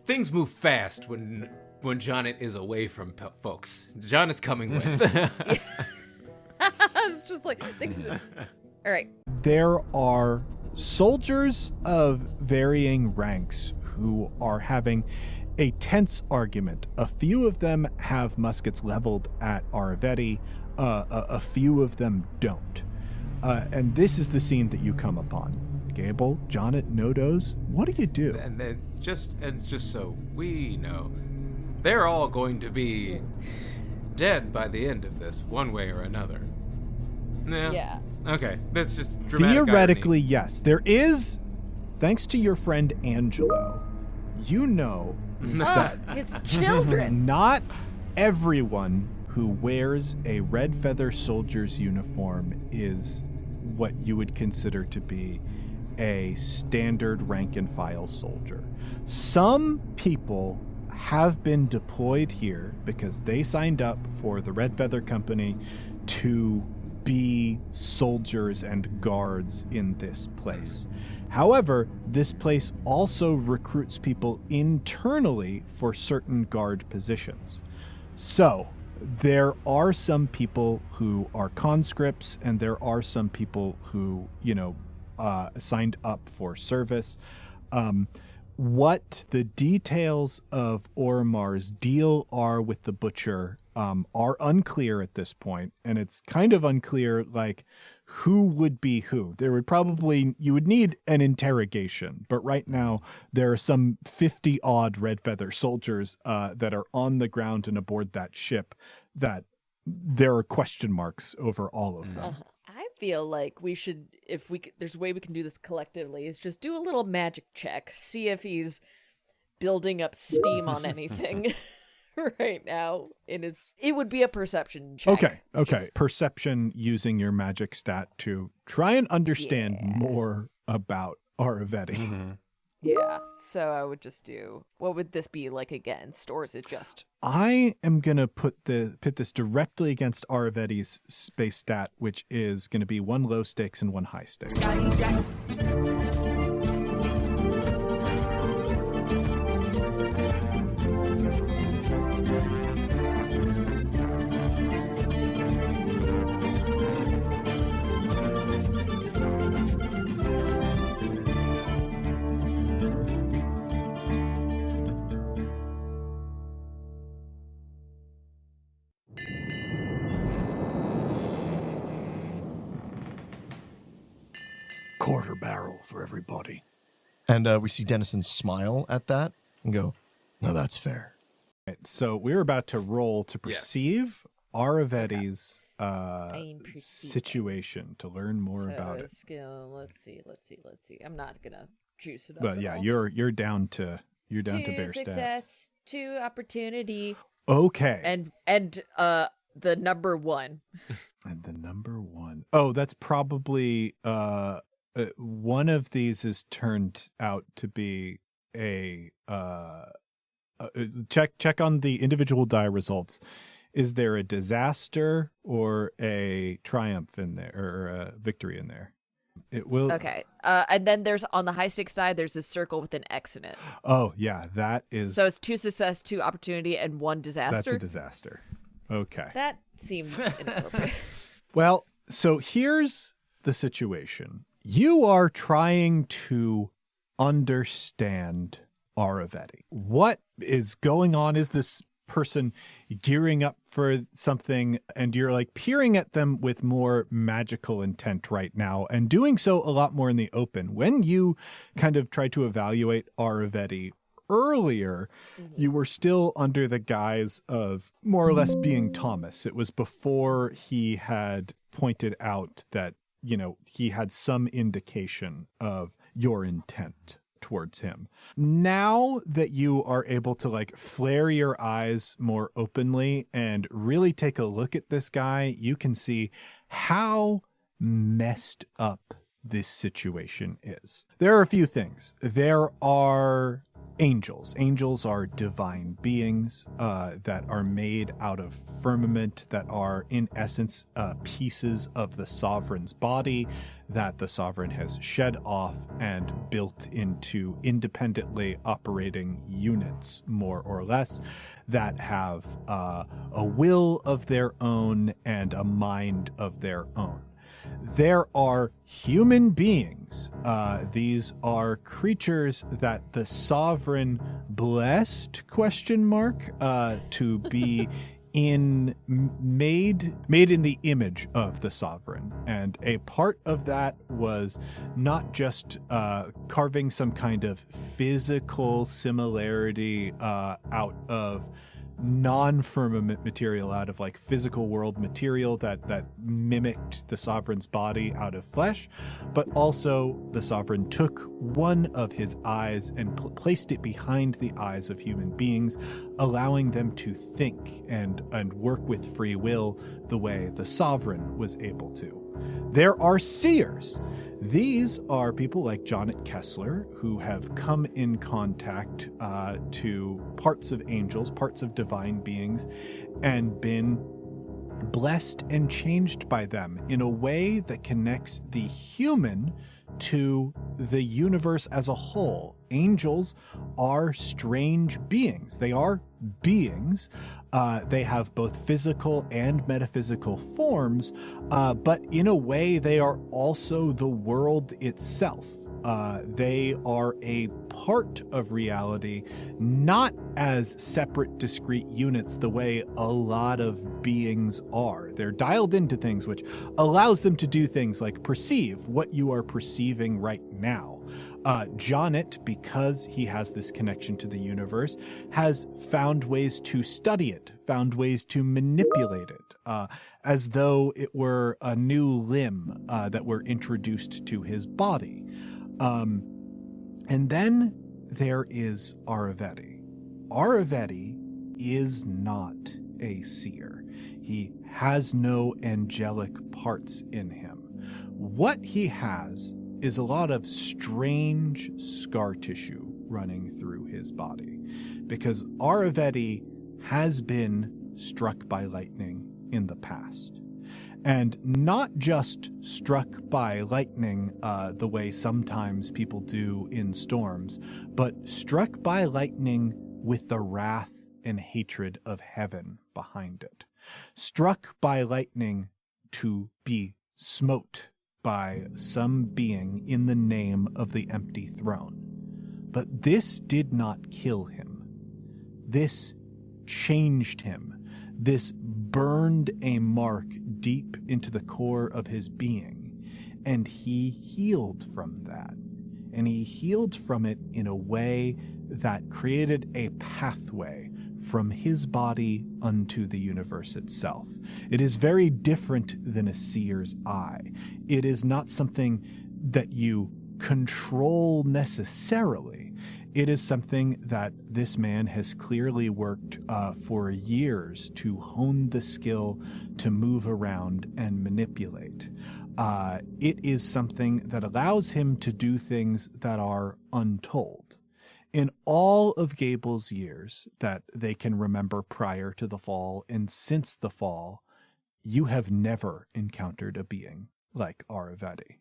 things move fast when Jonnet is away from folks. Jonnet's coming with. It's just thanks. All right. There are soldiers of varying ranks who are having a tense argument. A few of them have muskets leveled at Aravetti. A few of them don't. And this is the scene that you come upon. Gable, Jonnet, Nodoze, what do you do? And just so we know, they're all going to be dead by the end of this, one way or another. Yeah. Okay, that's just dramatic theoretically, irony. Yes. There is, thanks to your friend Angelo, that his children. Not everyone who wears a red feather soldier's uniform is what you would consider to be a standard rank and file soldier. Some people have been deployed here because they signed up for the Red Feather Company to be soldiers and guards in this place. However, this place also recruits people internally for certain guard positions. So, there are some people who are conscripts, and there are some people who, signed up for service. What the details of Oromar's deal are with the Butcher are unclear at this point, and it's kind of unclear, who would be who. You would need an interrogation, but right now there are some 50-odd Red Feather soldiers that are on the ground and aboard that ship that there are question marks over all of them. I feel like we should, there's a way we can do this collectively, is just do a little magic check, see if he's building up steam on anything. Right now, it would be a perception check. Okay. Perception using your magic stat to try and understand more about Aravetti. Mm-hmm. Yeah, so I would just do, what would this be against, or is it just? I am going to put this directly against Aravetti's space stat, which is going to be 1 low stakes and 1 high stakes. Skyjacks. Quarter barrel for everybody. And we see Dennison smile at that and go, no, that's fair. Right, so we're about to roll to perceive Aravetti's situation, to learn more about it. Skill, let's see. I'm not gonna juice it up. But yeah, you're down to bare success, stats. 2 opportunity. Okay. And the number 1. And the number 1. Oh, that's probably one of these is turned out to be a check on the individual die results. Is there a disaster or a triumph in there, or a victory in there? It will. Okay. And then there's on the high stakes die, there's a circle with an X in it. Oh, yeah, that is. So it's 2 success, 2 opportunity, and 1 disaster. That's a disaster. Okay. That seems inappropriate. Well, so here's the situation. You are trying to understand Aravetti. What is going on? Is this person gearing up for something, and you're like peering at them with more magical intent right now, and doing so a lot more in the open. When you kind of tried to evaluate Aravetti earlier, you were still under the guise of more or less being Thomas. It was before he had pointed out that, you know, he had some indication of your intent towards him. Now that you are able to like flare your eyes more openly and really take a look at this guy, you can see how messed up this situation is. There are a few things. There are angels. Angels are divine beings that are made out of firmament, that are in essence pieces of the sovereign's body that the sovereign has shed off and built into independently operating units, more or less, that have a will of their own and a mind of their own. There are human beings. These are creatures that the sovereign blessed, to be made in the image of the sovereign. And a part of that was not just carving some kind of physical similarity out of non-firmament material, out of like physical world material that mimicked the sovereign's body out of flesh, but also the sovereign took one of his eyes and placed it behind the eyes of human beings, allowing them to think and work with free will the way the sovereign was able to. There are seers. These are people like Jonet Kessler who have come in contact to parts of angels, parts of divine beings, and been blessed and changed by them in a way that connects the human to the universe as a whole. Angels are strange beings. They are beings. They have both physical and metaphysical forms, but in a way they are also the world itself. They are a part of reality, not as separate, discrete units the way a lot of beings are. They're dialed into things, which allows them to do things like perceive what you are perceiving right now. Jonet, because he has this connection to the universe, has found ways to study it, found ways to manipulate it, as though it were a new limb that were introduced to his body. And then there is Aravetti. Aravetti is not a seer. He has no angelic parts in him. What he has is a lot of strange scar tissue running through his body, because Aravetti has been struck by lightning in the past. And not just struck by lightning the way sometimes people do in storms, but struck by lightning with the wrath and hatred of heaven behind it. Struck by lightning to be smote by some being in the name of the empty throne. But this did not kill him. This changed him. This burned a mark deep into the core of his being, and he healed from that. And he healed from it in a way that created a pathway from his body unto the universe itself. It is very different than a seer's eye. It is not something that you control necessarily. It is something that this man has clearly worked for years to hone the skill to move around and manipulate. It is something that allows him to do things that are untold. In all of Gable's years that they can remember prior to the fall and since the fall, you have never encountered a being like Aravetti.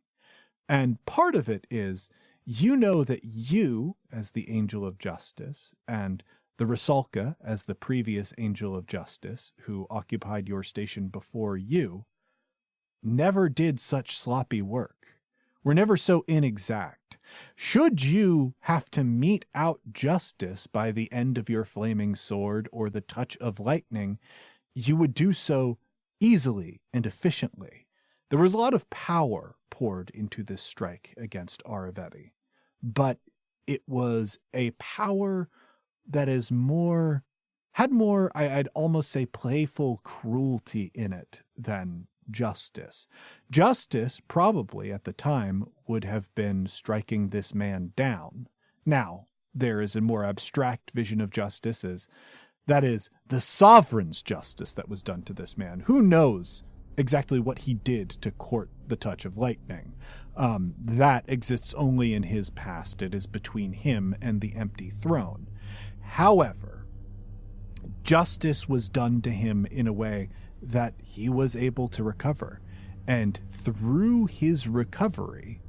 And part of it is, you know that you, as the angel of justice, and the Rusalka, as the previous angel of justice, who occupied your station before you, never did such sloppy work. Were never so inexact. Should you have to mete out justice by the end of your flaming sword or the touch of lightning, you would do so easily and efficiently. There was a lot of power poured into this strike against Aravetti, but it was a power that is had more, I'd almost say, playful cruelty in it than justice. Justice, probably at the time, would have been striking this man down. Now, there is a more abstract vision of justice that is the sovereign's justice that was done to this man. Who knows exactly what he did to court the touch of lightning? That exists only in his past. It is between him and the empty throne. However, justice was done to him in a way that he was able to recover. And through his recovery,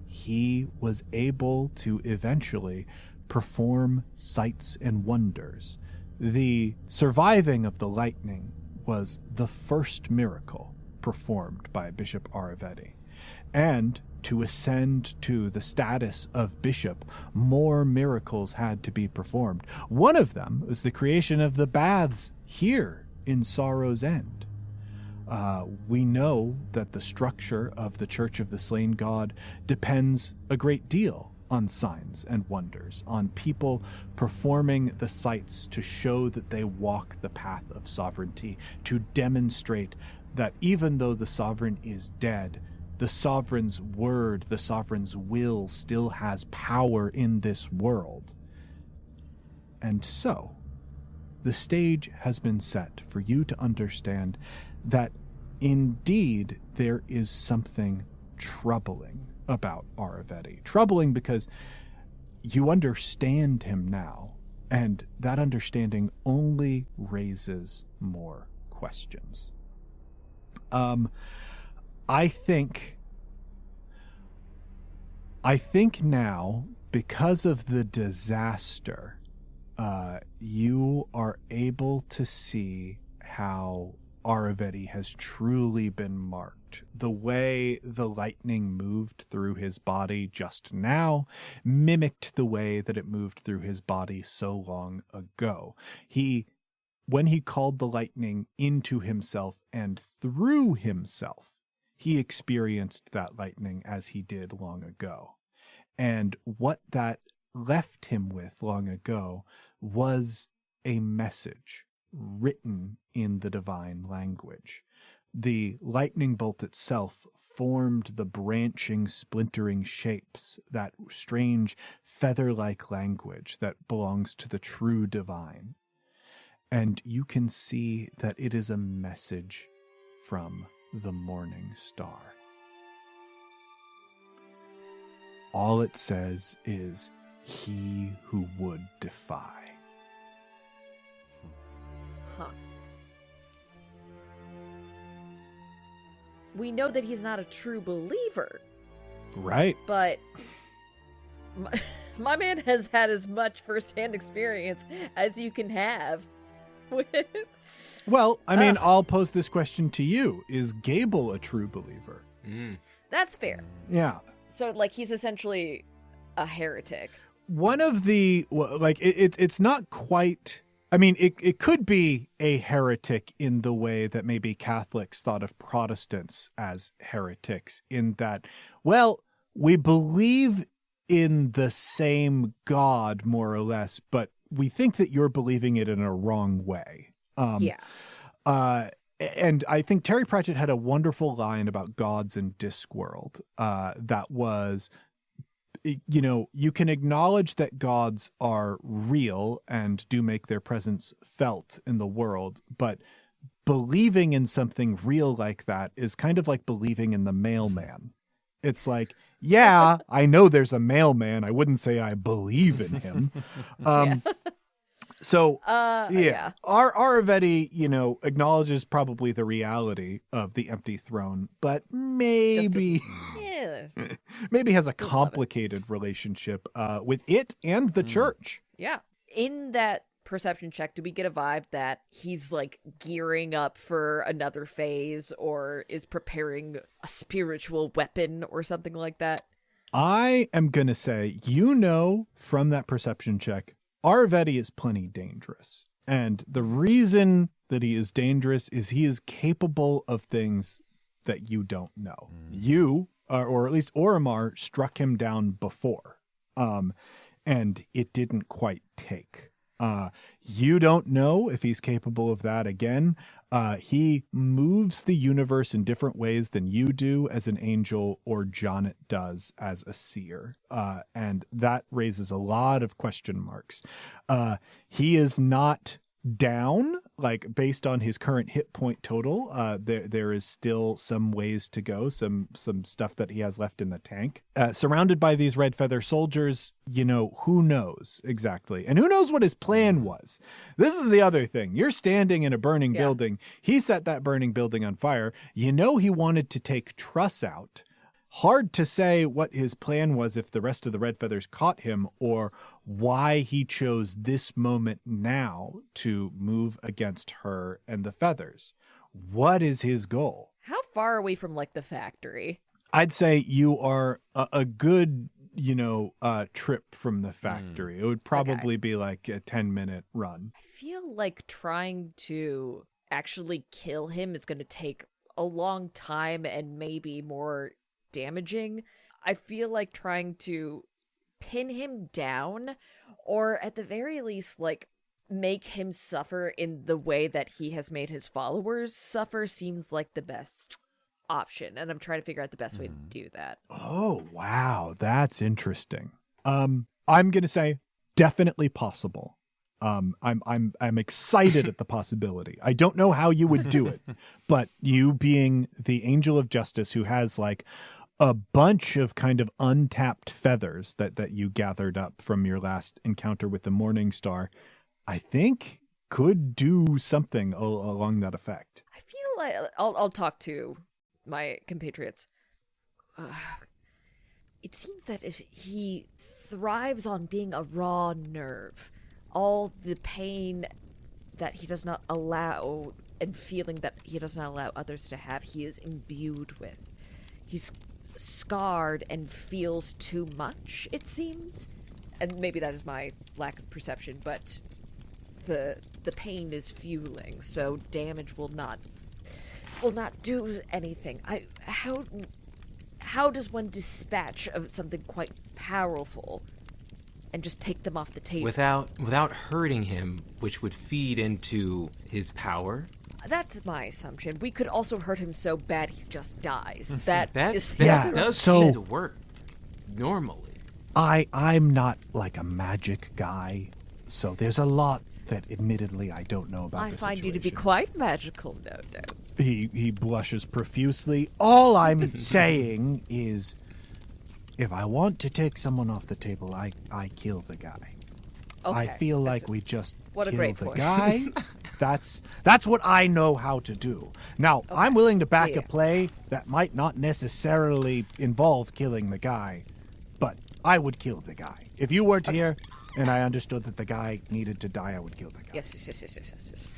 he was able to eventually perform sights and wonders. The surviving of the lightning was the first miracle performed by Bishop Aravetti. And to ascend to the status of bishop, more miracles had to be performed. One of them was the creation of the baths here in Sorrow's End. We know that the structure of the Church of the Slain God depends a great deal on signs and wonders, on people performing the sights to show that they walk the path of sovereignty, to demonstrate that even though the sovereign is dead, the sovereign's word, the sovereign's will still has power in this world. And so, the stage has been set for you to understand that indeed there is something troubling about Aravetti. Troubling because you understand him now, and that understanding only raises more questions. I think now, because of the disaster, you are able to see how Aravetti has truly been marked. The way the lightning moved through his body just now mimicked the way that it moved through his body so long ago. When he called the lightning into himself and through himself, he experienced that lightning as he did long ago. And what that left him with long ago was a message written in the divine language. The lightning bolt itself formed the branching, splintering shapes, that strange feather-like language that belongs to the true divine. And you can see that it is a message from the morning star. All it says is, "He who would defy." Huh. We know that he's not a true believer. Right. But my man has had as much firsthand experience as you can have with... Well, I mean, I'll pose this question to you. Is Gable a true believer? That's fair. Yeah. So, like, he's essentially a heretic. One of the, like, it's not quite... I mean, it could be a heretic in the way that maybe Catholics thought of Protestants as heretics, in that, well, we believe in the same God, more or less, but we think that you're believing it in a wrong way. And I think Terry Pratchett had a wonderful line about gods in Discworld that was, you can acknowledge that gods are real and do make their presence felt in the world, but believing in something real like that is kind of like believing in the mailman. It's like, yeah, I know there's a mailman. I wouldn't say I believe in him. So, Aravetti, acknowledges probably the reality of the empty throne, but maybe has a complicated relationship with it and the church. Yeah. In that perception check, do we get a vibe that he's like gearing up for another phase or is preparing a spiritual weapon or something like that? I am going to say, from that perception check, Aravetti is plenty dangerous. And the reason that he is dangerous is he is capable of things that you don't know. You, or at least Oromar, struck him down before. And it didn't quite take. You don't know if he's capable of that again. He moves the universe in different ways than you do as an angel or Jonnet does as a seer. And that raises a lot of question marks. He is not down, like based on his current hit point total. There is still some ways to go, some stuff that he has left in the tank. Surrounded by these red feather soldiers, who knows exactly? And who knows what his plan was? This is the other thing. You're standing in a burning building. He set that burning building on fire. He wanted to take Truss out. Hard to say what his plan was if the rest of the red feathers caught him, or why he chose this moment now to move against her and the feathers. What is his goal? How far away from like the factory? I'd say you are a good, trip from the factory. It would probably be like a 10-minute run. I feel like trying to actually kill him is going to take a long time and maybe more damaging. I feel like trying to pin him down, or at the very least like make him suffer in the way that he has made his followers suffer, seems like the best option, and I'm trying to figure out the best way to do that. Oh wow, that's interesting. I'm gonna say definitely possible. I'm excited at the possibility. I don't know how you would do it, but you being the angel of justice who has like a bunch of kind of untapped feathers that you gathered up from your last encounter with the Morning Star, I think could do something along that effect. I feel like I'll talk to my compatriots. It seems that if he thrives on being a raw nerve, all the pain that he does not allow and feeling that he does not allow others to have, he is imbued with. He's scarred and feels too much, it seems. And maybe that is my lack of perception, but the pain is fueling, so damage will not do anything. How does one dispatch of something quite powerful and just take them off the table without hurting him, which would feed into his power? That's my assumption. We could also hurt him so bad he just dies. That does seem to work normally. I'm not like a magic guy, so there's a lot that admittedly I don't know about. I find you to be quite magical, Nodoze. He blushes profusely. All I'm saying is, if I want to take someone off the table, I kill the guy. Okay. I feel like we just kill the guy. That's what I know how to do. Now, I'm willing to back a play that might not necessarily involve killing the guy, but I would kill the guy. If you weren't here and I understood that the guy needed to die, I would kill the guy. Yes.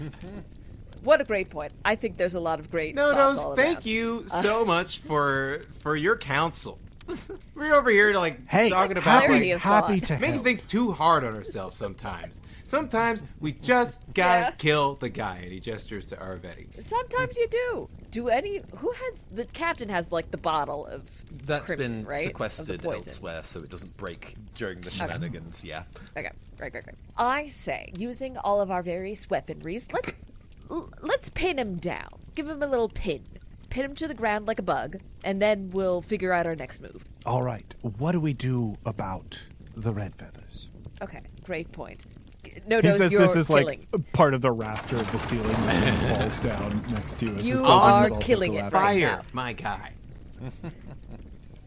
What a great point. I think there's a lot of great thoughts all thank around. you so much for your counsel. We're over here talking about happy to making help. things too hard on ourselves sometimes. Sometimes we just gotta kill the guy, and he gestures to Aravetti. Sometimes you do. The captain has like the bottle of that's crimson, been right? sequestered elsewhere, so it doesn't break during the shenanigans. Okay, great. I say, using all of our various weaponries, let's pin him down. Give him a little pin pin him to the ground like a bug, and then we'll figure out our next move. All right. What do we do about the red feathers? Okay, great point. He says this is killing. like part of the rafter of the ceiling that falls down next to you. As You this building are is also killing it collapsing. right Fire, now. my guy.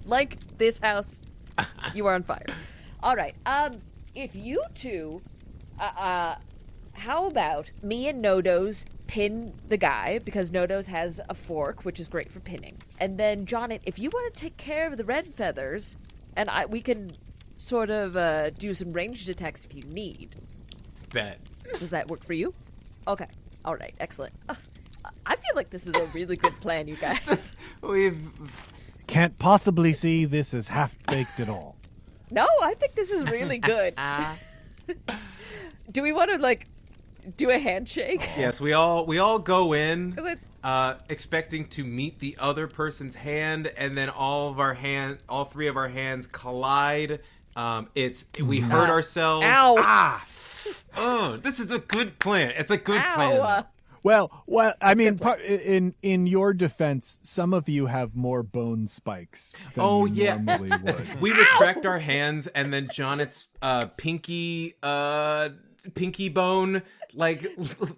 Like this house, you are on fire. All right. If you two, how about me and Nodoze pin the guy, because Nodoze has a fork, which is great for pinning. And then, Jonnet, if you want to take care of the red feathers, and we can sort of do some ranged attacks if you need. Bet. Does that work for you? Okay. All right. Excellent. I feel like this is a really good plan, you guys. Can't possibly see this as half-baked at all. No, I think this is really good. Do we want to, like, do a handshake? Yes, we all go in Is it- expecting to meet the other person's hand, and then all three of our hands collide. We hurt ourselves. Ow. Oh, this is a good plan. It's a good Ow. plan. Well, I mean, in your defense, some of you have more bone spikes than you normally would. We retract our hands, and then Jonnet's pinky bone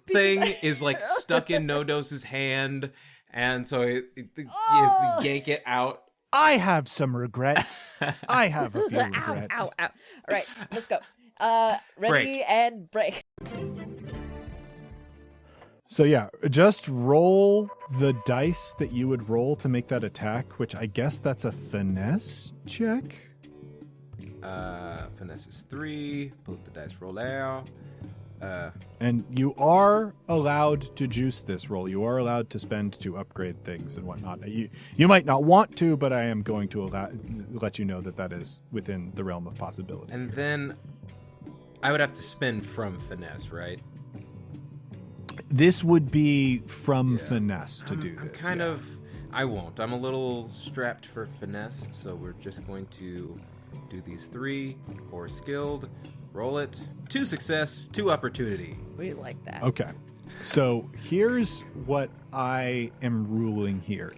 thing is like stuck in Nodoze's hand, and so you yank it out. I have some regrets. I have a few regrets. Ow. All right, let's go. Ready Break. and break. So yeah, just roll the dice that you would roll to make that attack, which I guess that's a finesse check. Finesse is 3. Both the dice roll out. And you are allowed to juice this roll. You are allowed to spend to upgrade things and whatnot. You might not want to, but I am going to let you know that is within the realm of possibility. And then I would have to spend from finesse, right? This would be from finesse to do this. I won't. I'm a little strapped for finesse, so we're just going to do these 3 or skilled. Roll it. 2 success, 2 opportunity. We like that. Okay. So here's what I am ruling here.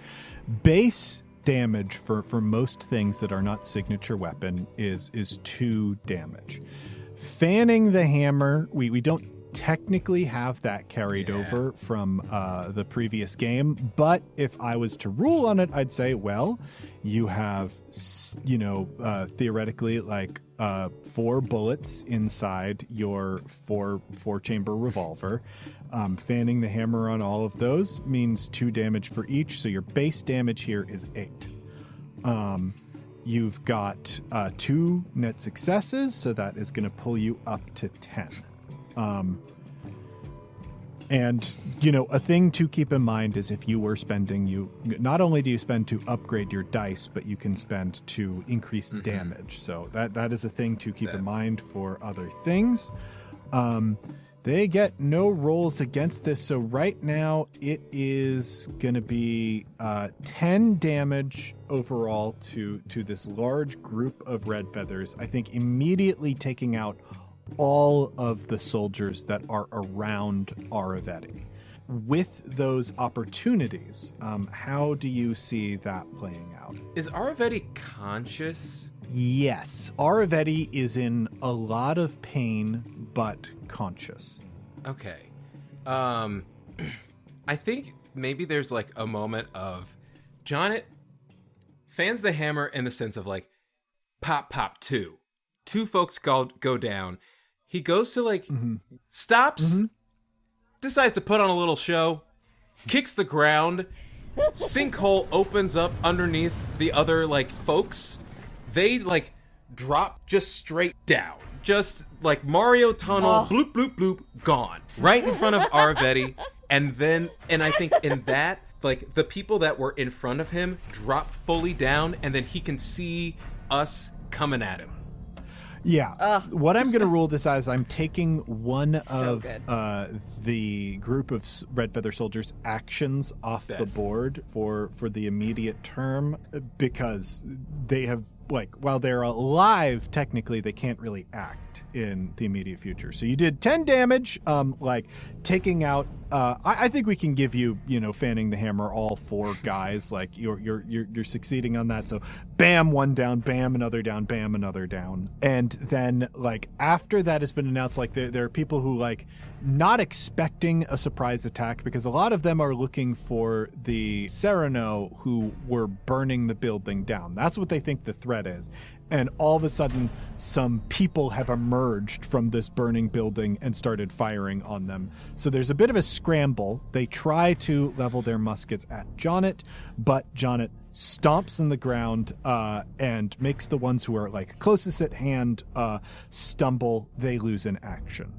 Base damage for most things that are not signature weapon is 2 damage. Fanning the hammer, we don't technically have that carried over from the previous game, but if I was to rule on it, I'd say, well, you have, theoretically like 4 bullets inside your four chamber revolver. Fanning the hammer on all of those means 2 damage for each, so your base damage here is 8. You've got 2 net successes, so that is going to pull you up to 10. And, a thing to keep in mind is if you were spending, not only do you spend to upgrade your dice, but you can spend to increase damage. So that is a thing to keep in mind for other things. They get no rolls against this. So right now it is going to be 10 damage overall to this large group of red feathers. I think immediately taking out all of the soldiers that are around Aravetti. With those opportunities, how do you see that playing out? Is Aravetti conscious? Yes. Aravetti is in a lot of pain, but conscious. Okay. I think maybe there's like a moment of Jonnet fans the hammer in the sense of like pop, 2. 2 folks go down. He goes to like stops, decides to put on a little show, kicks the ground, sinkhole opens up underneath the other like folks. They like drop just straight down, just like Mario tunnel, bloop bloop bloop, gone right in front of Aravetti. And I think in that, like the people that were in front of him drop fully down, and then he can see us coming at him. Yeah. What I'm going to rule this as, I'm taking one of good. the group of red feather soldiers' actions off the board for the immediate term, because they have while they're alive, technically they can't really act in the immediate future. So you did 10 damage, taking out. I think we can give you, fanning the hammer, all 4 guys. Like you're succeeding on that. So, bam, 1 down, bam, another down, bam, another down, and then after that has been announced, there are people who not expecting a surprise attack, because a lot of them are looking for the Sereno who were burning the building down. That's what they think the threat is. And all of a sudden, some people have emerged from this burning building and started firing on them. So there's a bit of a scramble. They try to level their muskets at Jonnet, but Jonnet stomps in the ground and makes the ones who are closest at hand stumble. They lose in action.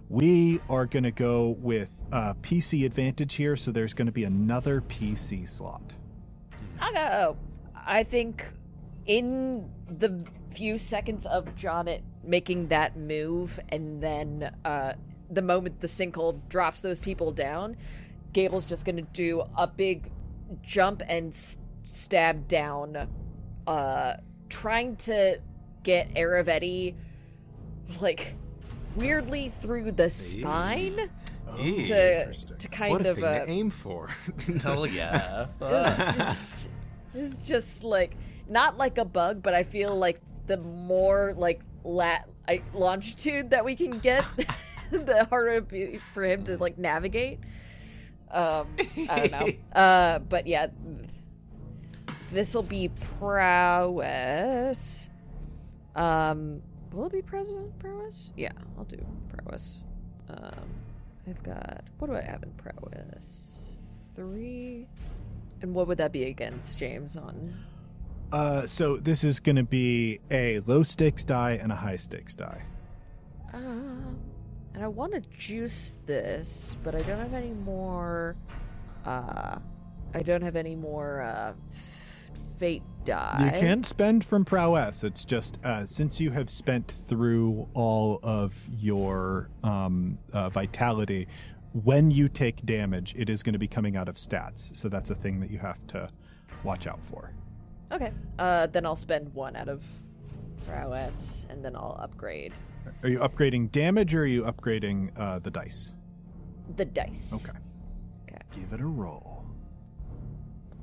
We are going to go with PC advantage here, so there's going to be another PC slot. I'll go. I think in the few seconds of Jonnet making that move, and then the moment the sinkhole drops those people down, Gable's just going to do a big jump and stab down, trying to get Aravetti, weirdly through the spine. To kind what of to aim for. Hell yeah. This is just not like a bug, but I feel like the more longitude that we can get, the harder it'll be for him to navigate. I don't know. But yeah, this will be prowess. Will it be prowess? Yeah, I'll do prowess. I've got, what do I have in prowess? 3. And what would that be against, James, on? So this is going to be a low stakes die and a high stakes die. And I want to juice this, but I don't have any more. Fate die. You can spend from prowess. It's just since you have spent through all of your vitality, when you take damage, it is going to be coming out of stats. So that's a thing that you have to watch out for. Okay. Then I'll spend 1 out of prowess, and then I'll upgrade. Are you upgrading damage, or are you upgrading the dice? The dice. Okay. Give it a roll.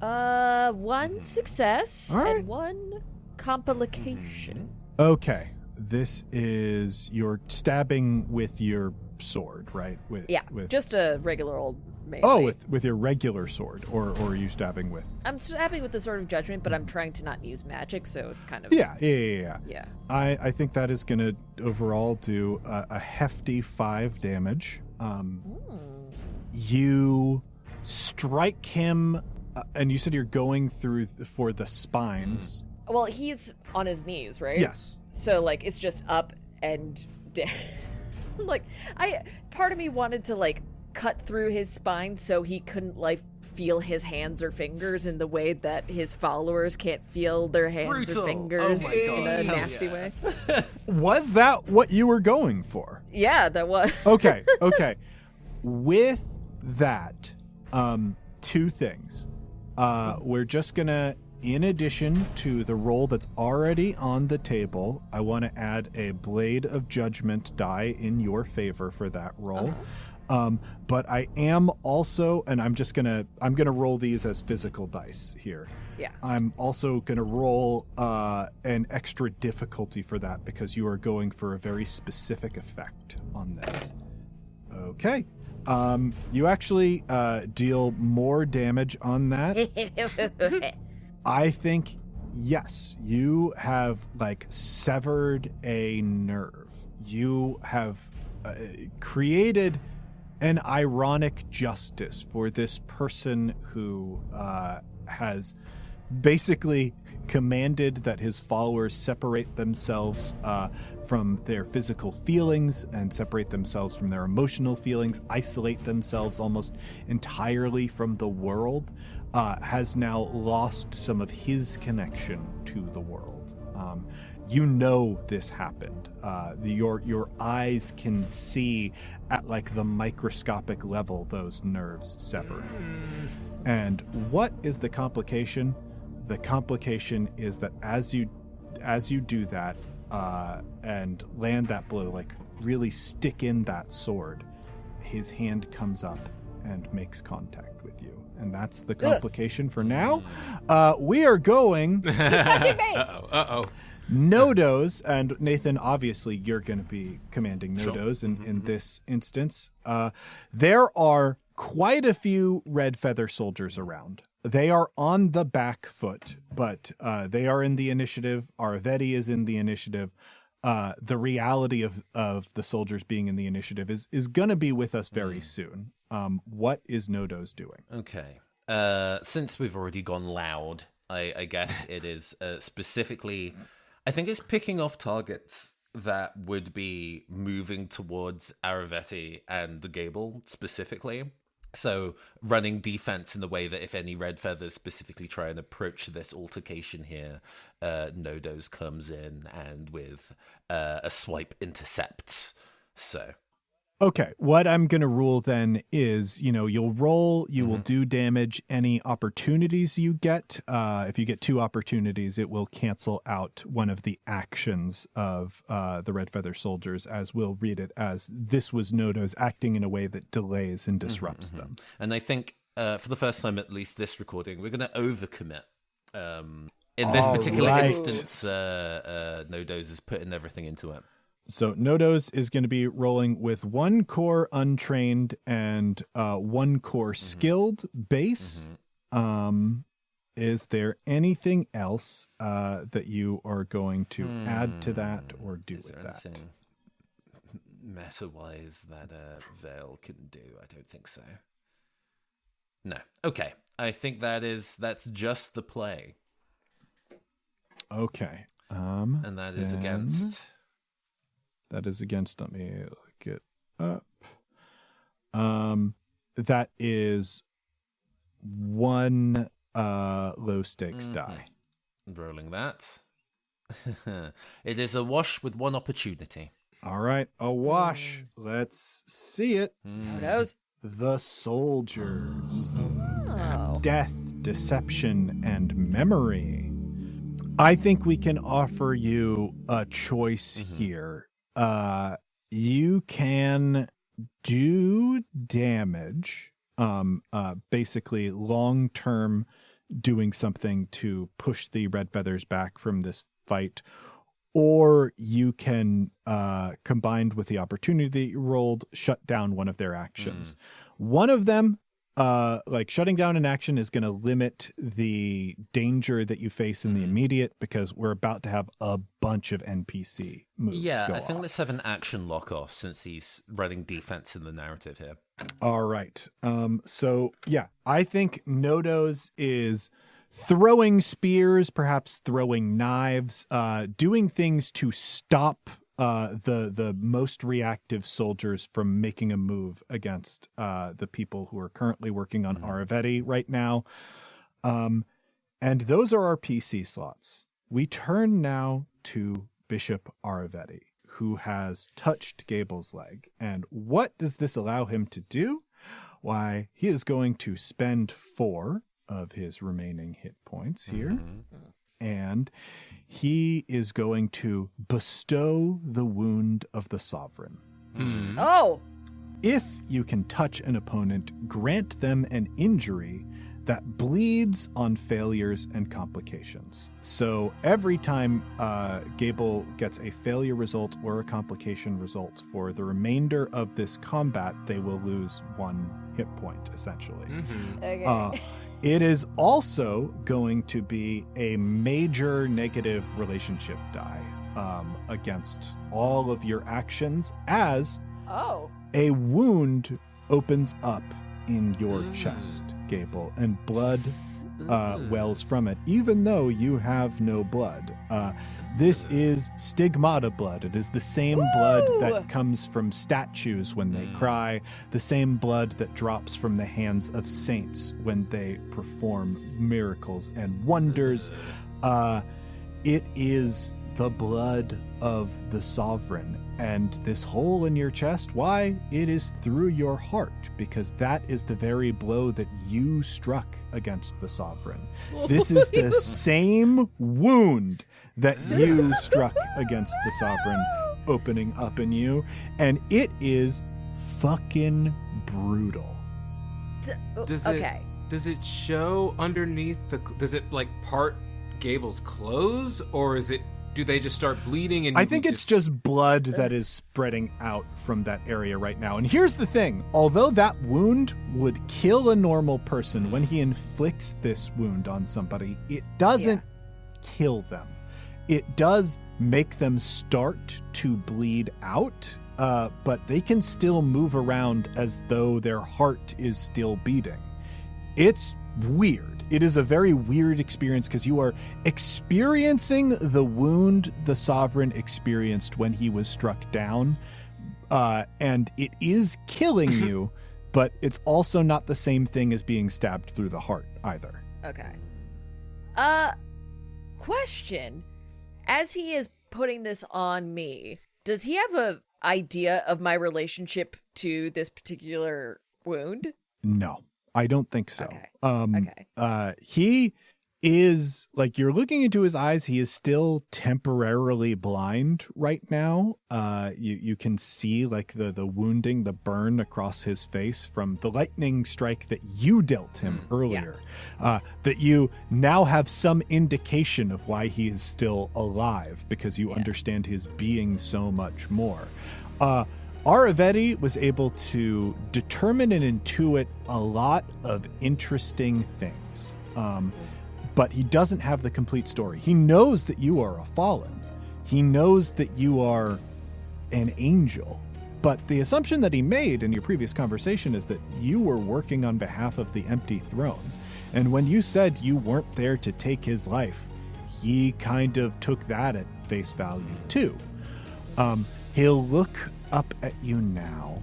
1 success right. and 1 complication. Okay. This is you're stabbing with your sword, right? With just a regular old melee. Oh, with your regular sword, or are you stabbing with? I'm stabbing with the Sword of Judgment, but I'm trying to not use magic, so kind of. Yeah. Yeah. I think that is going to overall do a hefty 5 damage. You strike him, and you said you're going through for the spines. Well, he's on his knees, right? Yes. So it's just up and down. Part of me wanted to cut through his spine so he couldn't feel his hands or fingers in the way that his followers can't feel their hands or fingers in a nasty way. Was that what you were going for? Yeah, that was. Okay. With that, 2 things. We're just gonna, in addition to the roll that's already on the table, I want to add a Blade of Judgment die in your favor for that roll. But I am also, and I'm gonna roll these as physical dice here. Yeah. I'm also gonna roll an extra difficulty for that, because you are going for a very specific effect on this. Okay. You actually deal more damage on that. I think, yes, you have severed a nerve. You have created an ironic justice for this person who has basically commanded that his followers separate themselves from their physical feelings and separate themselves from their emotional feelings, isolate themselves almost entirely from the world, has now lost some of his connection to the world. You know this happened. Your eyes can see at the microscopic level those nerves severed. And what is the complication? The complication is that as you as you do that and land that blow, like really stick in that sword, his hand comes up and makes contact with you. And that's the complication for now. We are going... He's touching me! Uh-oh. Nodoze, and Nathan, obviously you're going to be commanding Nodoze in this instance. There are quite a few red feather soldiers around. They are on the back foot, but they are in the initiative. Arvetti is in the initiative. The reality of the soldiers being in the initiative is going to be with us very soon. What is Nodoze doing? Okay. Since we've already gone loud, I guess it is specifically... I think it's picking off targets that would be moving towards Aravetti and the Gable specifically. So running defense in the way that if any red feathers specifically try and approach this altercation here, Nodoze comes in and with a swipe intercepts. So... Okay, what I'm going to rule then is, you'll roll, you will do damage. Any opportunities you get, if you get 2 opportunities, it will cancel out one of the actions of the Red Feather soldiers, as we'll read it as this was Nodoze acting in a way that delays and disrupts them. And I think for the first time, at least this recording, we're going to overcommit. In this particular instance, Nodoze is putting everything into it. So Nodoze is going to be rolling with 1 core untrained and 1 core skilled base. Is there anything else that you are going to add to that or do with that? Anything meta-wise that Veil can do? I don't think so. No. Okay. I think that's just the play. Okay. And that is against... That is against, let me look it up. That is 1 low stakes die. Rolling that. It is a wash with 1 opportunity. All right, a wash. Let's see it. Nodoze. The soldiers. Oh. Death, deception, and memory. I think we can offer you a choice here. You can do damage, basically long-term doing something to push the Red Feathers back from this fight, or you can, combined with the opportunity that you rolled, shut down one of their actions. One of them, shutting down an action is going to limit the danger that you face in the immediate, because we're about to have a bunch of NPC moves. Yeah, go I think off. let's have an action lock off since he's running defense in the narrative here. All right. So yeah, I think Nodoze is throwing spears, perhaps throwing knives, doing things to stop the most reactive soldiers from making a move against the people who are currently working on Aravetti right now. And those are our PC slots. We turn now to Bishop Aravetti, who has touched Gable's leg. And what does this allow him to do? Why, he is going to spend 4 of his remaining hit points here. And he is going to bestow the wound of the sovereign. Oh! If you can touch an opponent, grant them an injury that bleeds on failures and complications. So every time Gable gets a failure result or a complication result for the remainder of this combat, they will lose 1 hit point, essentially. Okay. It is also going to be a major negative relationship die against all of your actions, as a wound opens up in your chest, Gable, and blood wells from it, even though you have no blood. This is stigmata blood. It is the same blood that comes from statues when they cry, the same blood that drops from the hands of saints when they perform miracles and wonders. It is the blood of the sovereign. And this hole in your chest, why? It is through your heart, because that is the very blow that you struck against the sovereign. This is the same wound that you struck against the sovereign, opening up in you. And it is fucking brutal. Okay. Does it show underneath does it like part Gable's clothes, or do they just start bleeding? And I think it's just blood that is spreading out from that area right now. And here's the thing. Although that wound would kill a normal person when he inflicts this wound on somebody, it doesn't kill them. It does make them start to bleed out, but they can still move around as though their heart is still beating. It's weird. It is a very weird experience because you are experiencing the wound the sovereign experienced when he was struck down, and it is killing you, but it's also not the same thing as being stabbed through the heart either. Okay. Question. As he is putting this on me, does he have an idea of my relationship to this particular wound? No. I don't think so. Okay. He is, like, you're looking into his eyes. He is still temporarily blind right now. You can see like the wounding, the burn across his face from the lightning strike that you dealt him earlier. That you now have some indication of why he is still alive, because you understand his being so much more. Aravetti was able to determine and intuit a lot of interesting things, but he doesn't have the complete story. He knows that you are a fallen. He knows that you are an angel, but the assumption that he made in your previous conversation is that you were working on behalf of the empty throne. And when you said you weren't there to take his life, he kind of took that at face value too. He'll look up at you now,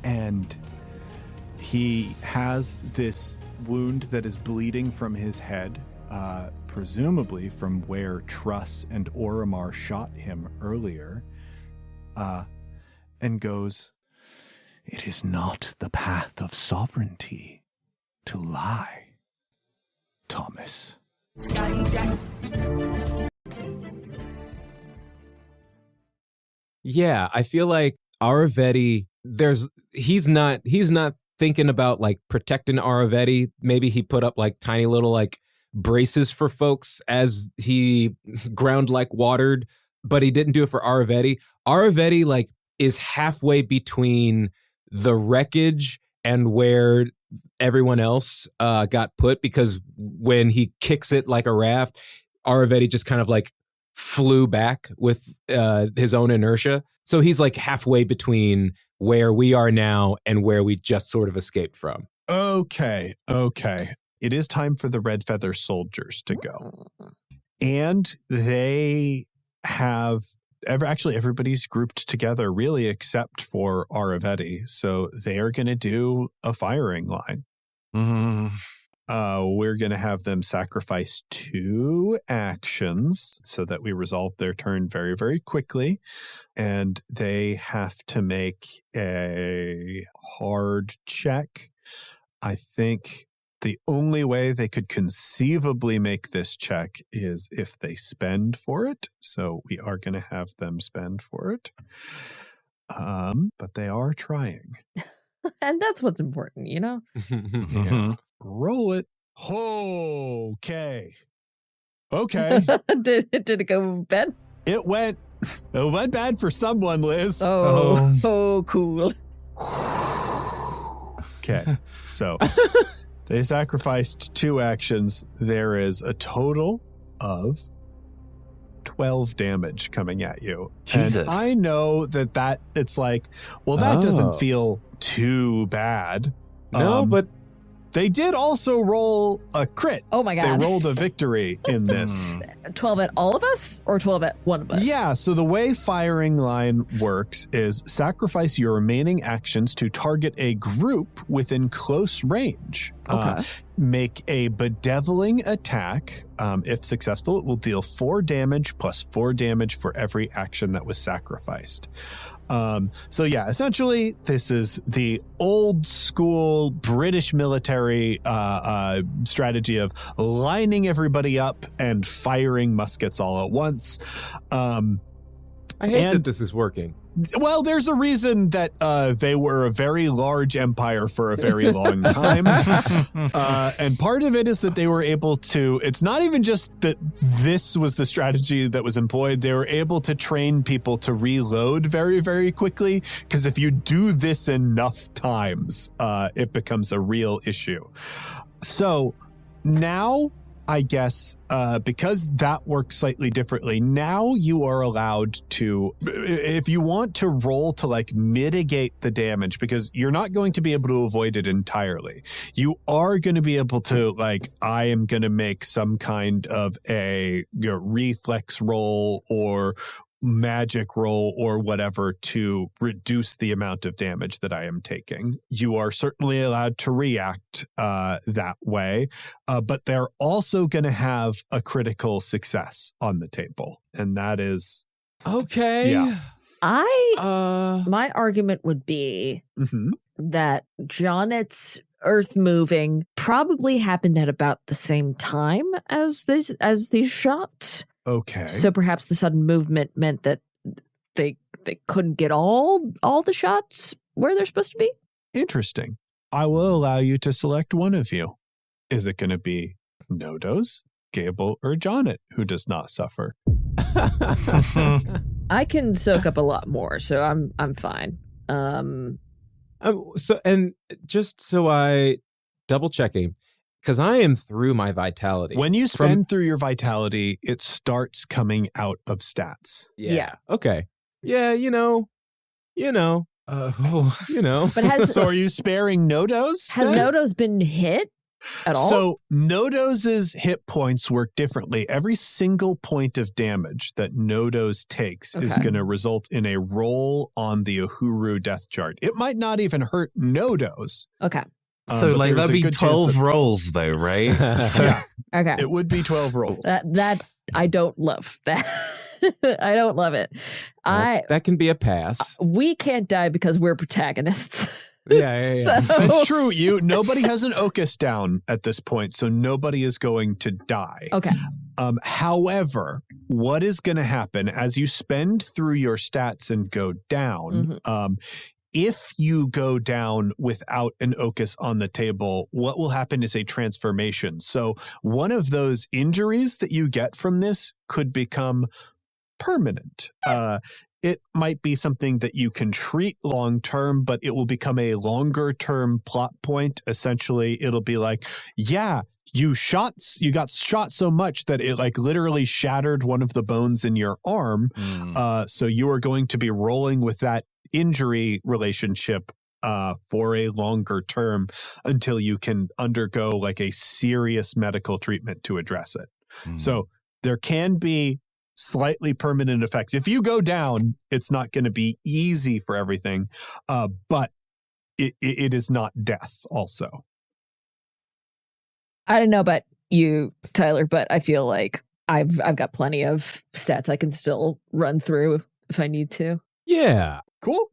and he has this wound that is bleeding from his head, presumably from where Truss and Oromar shot him earlier, and goes, "It is not the path of sovereignty to lie, Thomas." Skyjacks. Yeah, I feel like Aravetti, he's not thinking about like protecting Aravetti. Maybe he put up like tiny little like braces for folks as he ground like watered, but he didn't do it for Aravetti. Aravetti like is halfway between the wreckage and where everyone else got put, because when he kicks it like a raft, Aravetti just kind of like flew back with his own inertia. So he's like halfway between where we are now and where we just sort of escaped from. Okay. It is time for the Red Feather soldiers to go. And they have, actually everybody's grouped together really except for Aravetti. So they are going to do a firing line. We're going to have them sacrifice 2 actions so that we resolve their turn very, very quickly. And they have to make a hard check. I think the only way they could conceivably make this check is if they spend for it. So we are going to have them spend for it. But they are trying. And that's what's important, you know? Yeah. Roll it. Okay. Did it go bad? It went bad for someone, Liz. Oh, cool. Okay. So they sacrificed 2 actions. There is a total of 12 damage coming at you. Jesus. And I know that it's like, well, that doesn't feel too bad. No, but they did also roll a crit. Oh my God. They rolled a victory in this. 12 at all of us or 12 at one of us? Yeah, so the way firing line works is sacrifice your remaining actions to target a group within close range. Okay. make a bedeviling attack. If successful, it will deal 4 damage plus 4 damage for every action that was sacrificed. So yeah, essentially, this is the old school British military strategy of lining everybody up and firing muskets all at once. I hate that this is working. Well, there's a reason that they were a very large empire for a very long time. And part of it is that they were able to, it's not even just that this was the strategy that was employed. They were able to train people to reload very, very quickly. Because if you do this enough times, it becomes a real issue. So now, I guess, because that works slightly differently, now you are allowed to, if you want to roll to like mitigate the damage, because you're not going to be able to avoid it entirely. You are going to be able to, like, I am going to make some kind of a reflex roll or magic roll or whatever to reduce the amount of damage that I am taking. You are certainly allowed to react that way, but they're also going to have a critical success on the table, and that is okay. Yeah. My argument would be that Jonet's earth moving probably happened at about the same time as these shots. Okay. So perhaps the sudden movement meant that they couldn't get all the shots where they're supposed to be. Interesting. I will allow you to select one of you. Is it going to be Nodoze, Gable, or Jonet who does not suffer? I can soak up a lot more, so I'm fine. So, and just so I double checking, because I am through my vitality. When you spend through your vitality, it starts coming out of stats. Yeah. Okay. Yeah, you know. But So are you sparing Nodoze? Has Nodoze been hit at all? So Nodoze's hit points work differently. Every single point of damage that Nodoze takes is going to result in a roll on the Uhuru death chart. It might not even hurt Nodoze. Okay. So like that'd be 12 rolls though, right? Yeah. Okay. It would be 12 rolls. That I don't love that. I don't love it. That can be a pass. We can't die because we're protagonists. Yeah. So. That's true. Nobody has an Ocus down at this point, so nobody is going to die. Okay. However, what is going to happen as you spend through your stats and go down, if you go down without an Ocus on the table, what will happen is a transformation. So one of those injuries that you get from this could become permanent. It might be something that you can treat long term, but it will become a longer term plot point. Essentially, it'll be like, yeah, you got shot so much that it like literally shattered one of the bones in your arm. So you are going to be rolling with that injury relationship for a longer term until you can undergo like a serious medical treatment to address it. So there can be slightly permanent effects. If you go down, it's not going to be easy for everything, but it is not death also. I don't know about you, Tyler, but I feel like I've got plenty of stats I can still run through if I need to. Yeah. Cool.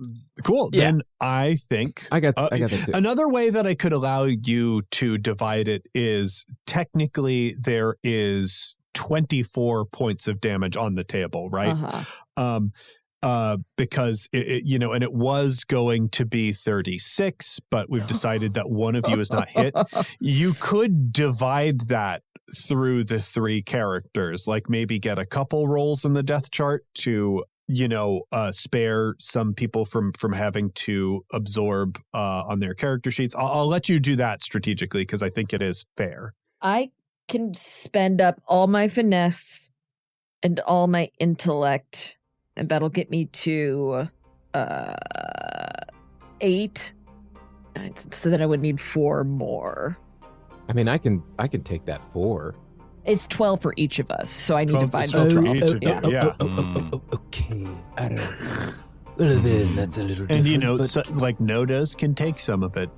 Yeah. Then I think I got that too. Another way that I could allow you to divide it is technically there is 24 points of damage on the table, right? Because and it was going to be 36, but we've decided that one of you is not hit. You could divide that through the 3 characters, like maybe get a couple rolls in the death chart to spare some people from having to absorb on their character sheets. I'll let you do that strategically because I think it is fair. I can spend up all my finesse and all my intellect, and that'll get me to 8. So then I would need 4 more. I mean, I can take that 4. It's 12 for each of us, so I need to find 12 for each of yeah. them. Yeah. Okay. I don't know. Well, then that's a little different. And like Nodoze can take some of it.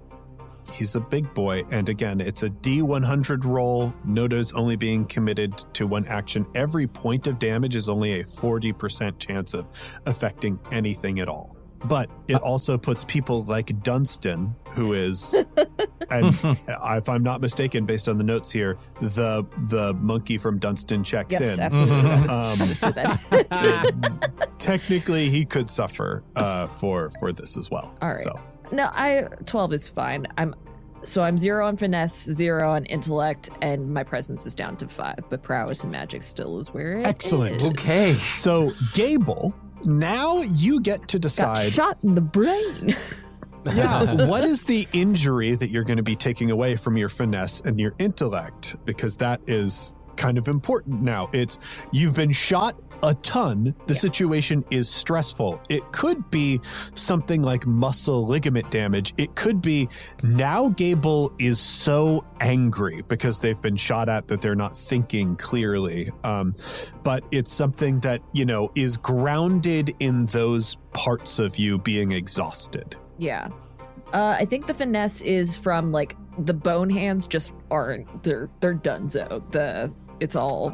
He's a big boy. And again, it's a D100 roll. Nodoze only being committed to one action. Every point of damage is only a 40% chance of affecting anything at all. But it also puts people like Dunstan, who is, and if I'm not mistaken, based on the notes here, the monkey from Dunstan checks in. Yes, absolutely. I was with that. Technically, he could suffer for this as well. All right. So. No, 12 is fine. I'm 0 on finesse, 0 on intellect, and my presence is down to 5. But prowess and magic still is where it Excellent. is. Okay. So Gable, now you get to Got decide. shot in the brain. Yeah, what is the injury that you're going to be taking away from your finesse and your intellect? Because that is kind of important now. You've been shot a ton. The situation is stressful. It could be something like muscle ligament damage. It could be now Gable is so angry because they've been shot at that they're not thinking clearly. But it's something that, is grounded in those parts of you being exhausted. Yeah. I think the finesse is from the bone hands just aren't, they're donezo. It's all,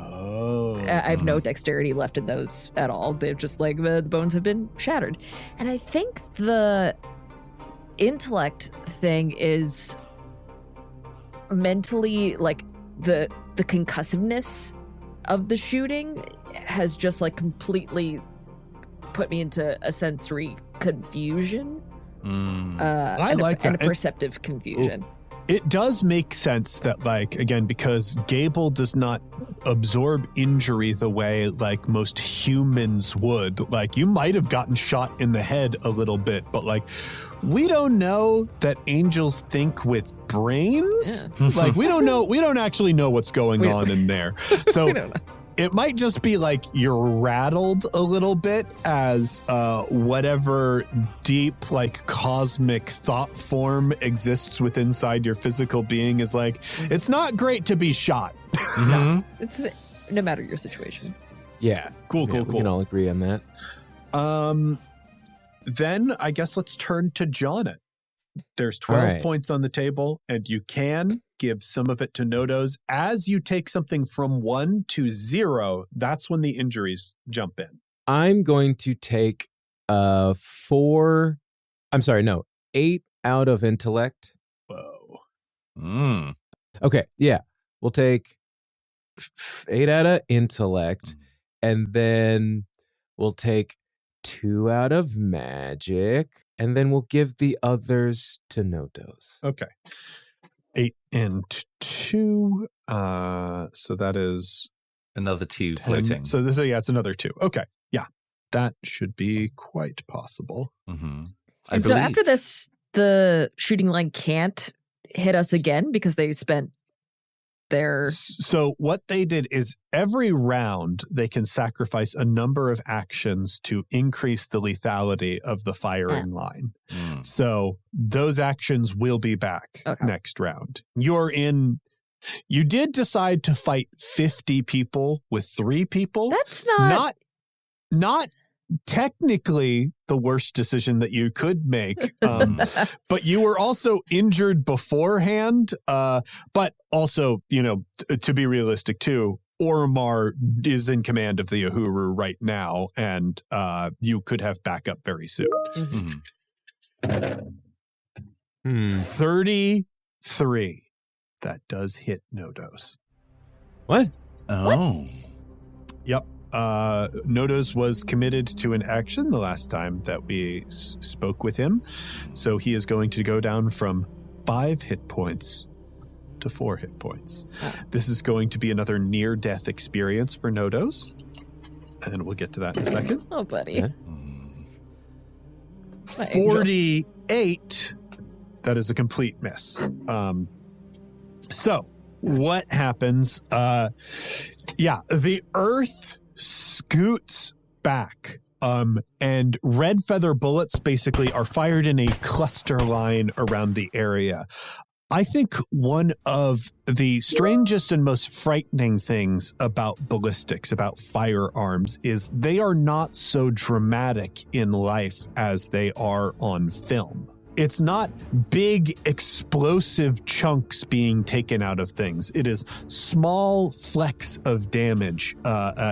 I have no dexterity left in those at all. They're just the bones have been shattered. And I think the intellect thing is mentally the concussiveness of the shooting has just completely put me into a sensory confusion. I like that. And a perceptive confusion. It does make sense that, again, because Gable does not absorb injury the way, most humans would. You might have gotten shot in the head a little bit, but, we don't know that angels think with brains. Yeah. We don't know. We don't actually know what's going on in there. So We don't know. it might just be you're rattled a little bit as whatever deep cosmic thought form exists within inside your physical being is it's not great to be shot. It's no matter your situation. Yeah. Cool. We can all agree on that. Then I guess let's turn to Jonnet. There's 12 points on the table, and you can give some of it to Nodoze. As you take something from 1 to 0, that's when the injuries jump in. I'm going to take 8 out of intellect. Whoa. Okay, yeah. We'll take 8 out of intellect, and then we'll take 2 out of magic, and then we'll give the others to Nodoze. Okay. 8 and 2. So that is another 2 10. floating. So it's another 2. Okay. Yeah. That should be quite possible. Mm-hmm. And so after this, the shooting line can't hit us again because they spent their... So what they did is every round they can sacrifice a number of actions to increase the lethality of the firing line. So those actions will be back next round. You did decide to fight 50 people with 3 people. That's not technically the worst decision that you could make. But you were also injured beforehand. But also, to be realistic too, Ormar is in command of the Uhuru right now, and you could have backup very soon. 33. That does hit Nodoze. What? Oh. Yep. Nodoze was committed to an action the last time that we spoke with him. So he is going to go down from 5 hit points to 4 hit points. This is going to be another near-death experience for Nodoze. And we'll get to that in a second. Oh, buddy. Yeah. 48. That is a complete miss. So what happens? The earth scoots back, and red feather bullets basically are fired in a cluster line around the area. I think one of the strangest and most frightening things about ballistics, about firearms, is they are not so dramatic in life as they are on film. it's not big explosive chunks being taken out of things. It is small flecks of damage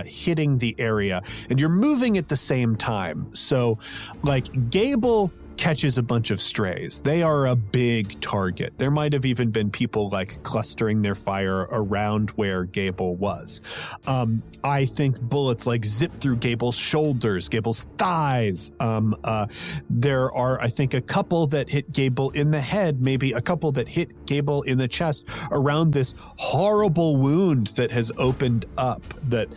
hitting the area, and you're moving at the same time. So, like, Gable catches a bunch of strays. They are a big target. There might have even been people like clustering their fire around where Gable was. I think bullets like zip through Gable's shoulders, Gable's thighs. There are, I think, a couple that hit Gable in the head, maybe a couple that hit Gable in the chest around this horrible wound that has opened up that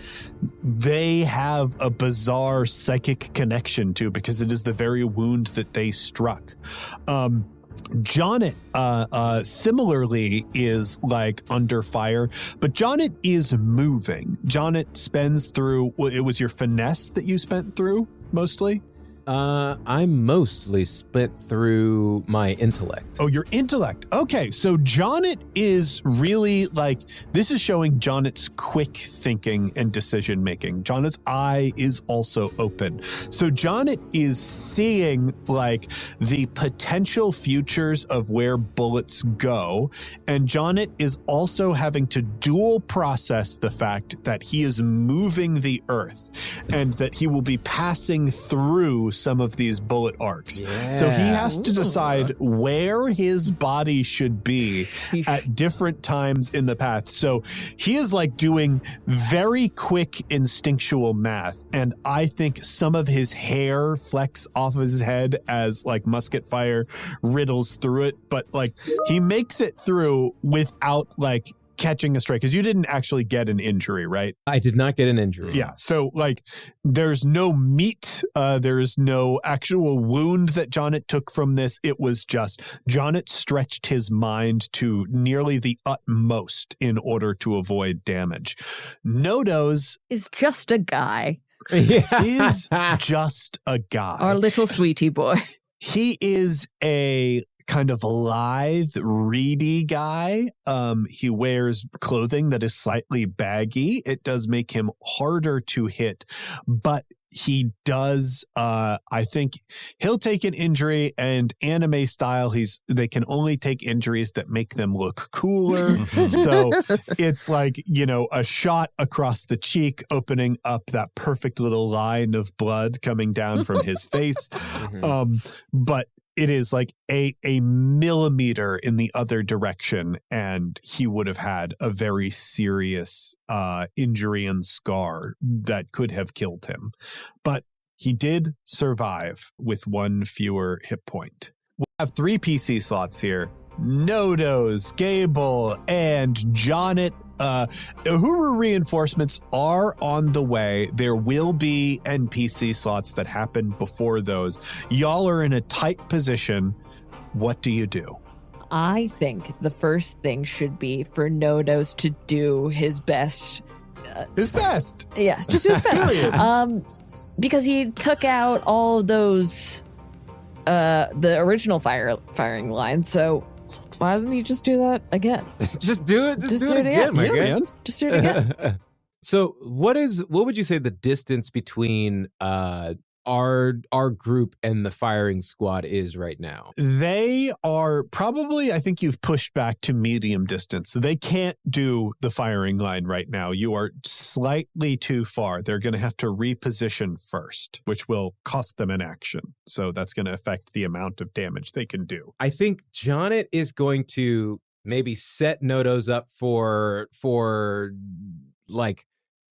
they have a bizarre psychic connection to because it is the very wound that they struck. Jonnet similarly is like under fire, but Jonnet is moving. Jonnet spends through, well, it was your finesse that you spent through mostly? I mostly spent through my intellect. Oh, your intellect. Okay, so Jonnet is really like, this is showing Jonnet's quick thinking and decision making. Jonnet's eye is also open. So Jonnet is seeing like the potential futures of where bullets go, and Jonnet is also having to dual process the fact that he is moving the earth and that he will be passing through some of these bullet arcs. Yeah. So he has to decide where his body should be at different times in the path. So he is like doing very quick instinctual math. And I think some of his hair flecks off of his head as like musket fire riddles through it. But like he makes it through without like catching a stray, because you didn't actually get an injury, right? I did not get an injury. Yeah, so like there's no meat, there is no actual wound that Jonnet took from this. It was just Jonnet stretched his mind to nearly the utmost in order to avoid damage. Nodoze is just a guy. Is just a guy. Our little sweetie boy. He is a kind of lithe, reedy guy. He wears clothing that is slightly baggy. It does make him harder to hit, but he does, I think he'll take an injury, and anime style, they can only take injuries that make them look cooler. So it's like, you know, a shot across the cheek, opening up that perfect little line of blood coming down from his face. But it is like a millimeter in the other direction, and he would have had a very serious injury and scar that could have killed him. But he did survive with one fewer hit point. We have 3 PC slots here. Nodoze, Gable, and Jonnet. Uhuru reinforcements are on the way. There will be NPC slots that happen before those. Y'all are in a tight position. What do you do? I think the first thing should be for Nodoze to do his best. His best? Yes, just his best. Because he took out all those, the original firing line, so why doesn't he just do that again? Just do it. Just do it again, man. Just do it again. So what would you say the distance between our group and the firing squad is right now? They are probably, I think you've pushed back to medium distance. So they can't do the firing line right now. You are slightly too far. They're going to have to reposition first, which will cost them an action. So that's going to affect the amount of damage they can do. I think Jonnet is going to maybe set Nodoze up for like,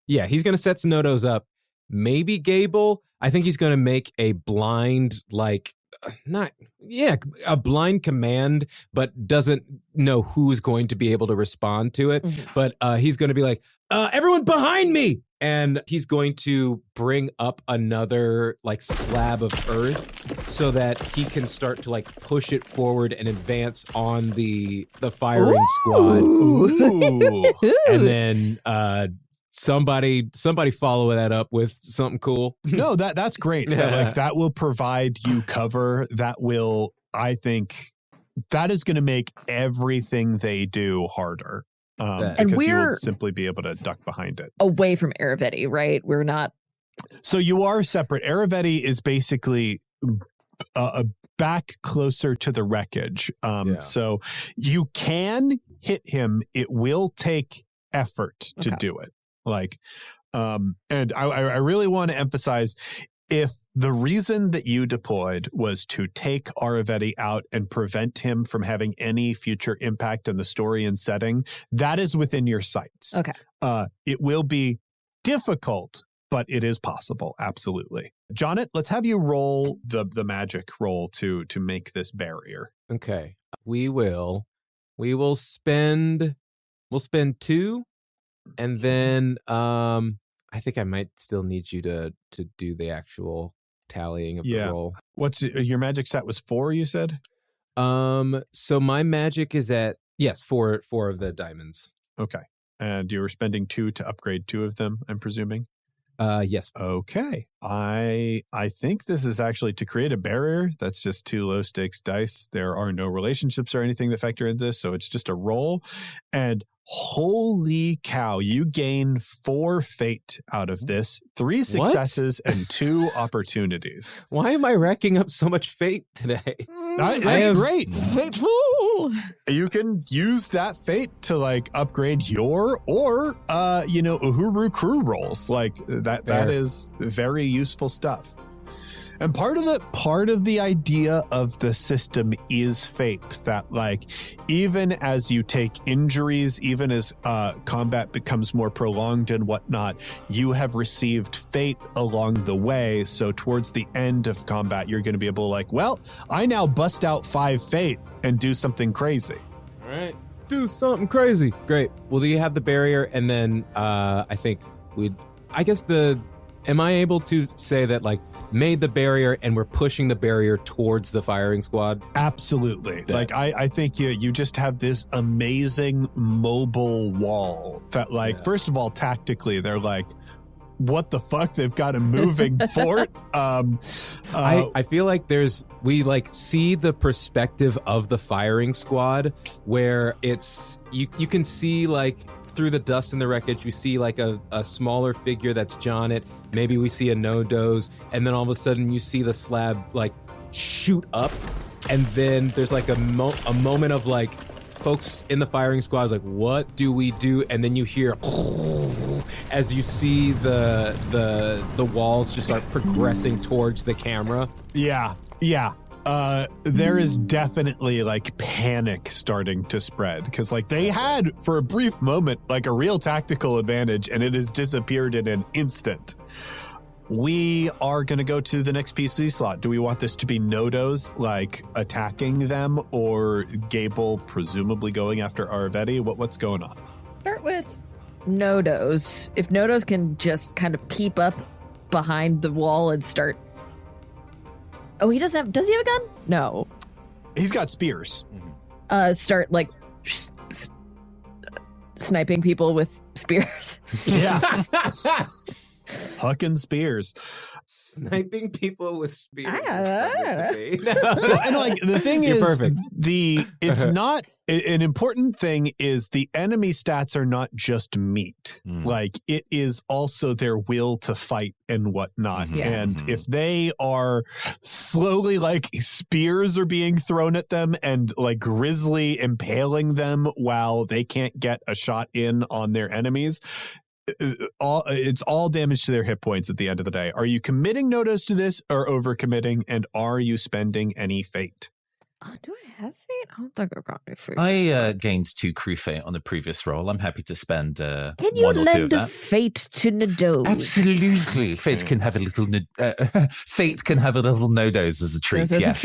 yeah, he's going to set some Nodoze up. Maybe Gable. I think he's going to make a blind, a blind command, but doesn't know who's going to be able to respond to it. Mm-hmm. But he's going to be like, everyone behind me. And he's going to bring up another like slab of earth so that he can start to like push it forward and advance on the firing squad. Ooh. And then somebody follow that up with something cool. No, that's great. That will provide you cover. That will, I think, that is going to make everything they do harder. And because you will simply be able to duck behind it. Away from Aravetti, right? We're not. So you are separate. Aravetti is basically back closer to the wreckage. So you can hit him. It will take effort to do it. Like, and I really want to emphasize, if the reason that you deployed was to take Aravetti out and prevent him from having any future impact on the story and setting, that is within your sights. Okay. It will be difficult, but it is possible. Absolutely. Jonnet, let's have you roll the magic roll to make this barrier. Okay. We'll spend 2, and then I think I might still need you to do the actual tallying of the roll. What's your magic stat was 4, you said? So my magic is at 4 of the diamonds. Okay. And you were spending 2 to upgrade 2 of them, I'm presuming? Yes. Okay. I think this is actually to create a barrier. That's just 2 low stakes dice. There are no relationships or anything that factor into this, so it's just a roll. And holy cow, you gain 4 fate out of this, 3 successes and 2 opportunities. Why am I racking up so much fate today? That's great. Fateful. You can use that fate to like upgrade your or Uhuru crew rolls. Like that is very useful stuff. And part of the idea of the system is fate, that like even as you take injuries, even as combat becomes more prolonged and whatnot, you have received fate along the way. So towards the end of combat, you're going to be able to like, well, I now bust out 5 fate and do something crazy. All right. Do something crazy. Great. Well, do you have the barrier? And then I think am I able to say that like made the barrier and we're pushing the barrier towards the firing squad? Absolutely. Like I think you just have this amazing mobile wall that like, first of all, tactically, they're like, what the fuck? They've got a moving fort. I feel like we like see the perspective of the firing squad where it's, you can see like through the dust and the wreckage, we see like a smaller figure that's Jonnet. Maybe we see a Nodoze, and then all of a sudden you see the slab like shoot up, and then there's like a moment of like folks in the firing squad is like, what do we do? And then you hear as you see the walls just start progressing towards the camera. Yeah. There is definitely like panic starting to spread because like they had for a brief moment like a real tactical advantage and it has disappeared in an instant. We are going to go to the next PC slot. Do we want this to be Nodoze like attacking them or Gable presumably going after Aravetti? What's going on? Start with Nodoze. If Nodoze can just kind of peep up behind the wall and start. Oh, does he have a gun? No. He's got spears. Start like sniping people with spears. Yeah. Hucking spears. Sniping people with spears. And like the thing is, perfect. It's not an important thing is the enemy stats are not just meat. Like it is also their will to fight and whatnot. Yeah. And if they are slowly like spears are being thrown at them and like grizzly impaling them while they can't get a shot in on their enemies, it's all damage to their hit points at the end of the day. Are you committing Nodoze to this or overcommitting? And are you spending any fate? Do I have fate? I don't think I've got any fate. I gained 2 crew fate on the previous roll. I'm happy to spend Can you 1 or 2 of lend a that. fate to Nodoze? Absolutely. Fate can have a little Nodoze as a treat. Yes.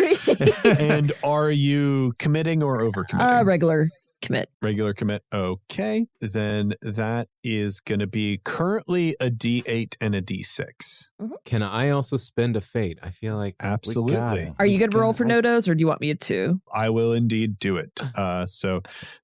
And are you committing or overcommitting? Regular commit. Regular commit. Okay. Then that is going to be currently a D8 and a D6. Can I also spend a fate? I feel like Absolutely. Are you going to roll for Nodoze or do you want me to? I will indeed do it. So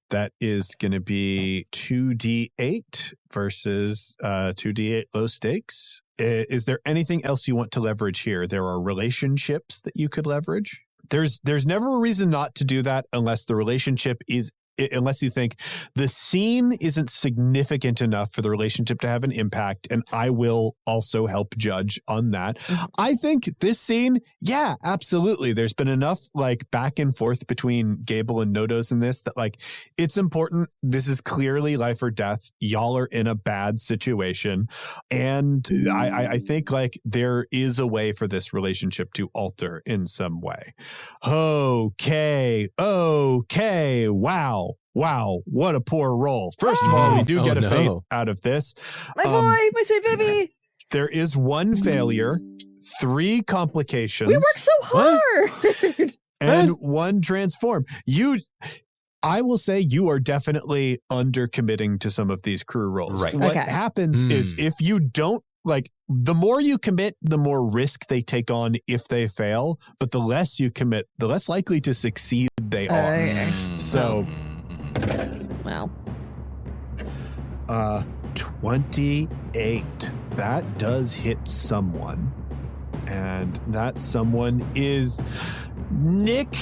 that is going to be 2D8 versus 2D8 low stakes. Is there anything else you want to leverage here? There are relationships that you could leverage. There's never a reason not to do that unless the relationship is unless you think the scene isn't significant enough for the relationship to have an impact, and I will also help judge on that. I think this scene, yeah, absolutely. There's been enough like back and forth between Gable and Nodoze in this that like it's important. This is clearly life or death. Y'all are in a bad situation. And I think like there is a way for this relationship to alter in some way. Okay. Wow, what a poor roll. First of all, we do get a fate out of this. My boy, my sweet baby. There is one failure, 3 complications. We work so hard. And 1 transform. I will say you are definitely undercommitting to some of these crew rolls. Right. What happens is if you don't, like, the more you commit, the more risk they take on if they fail. But the less you commit, the less likely to succeed they are. So, wow. 28. That does hit someone. And that someone is Nick,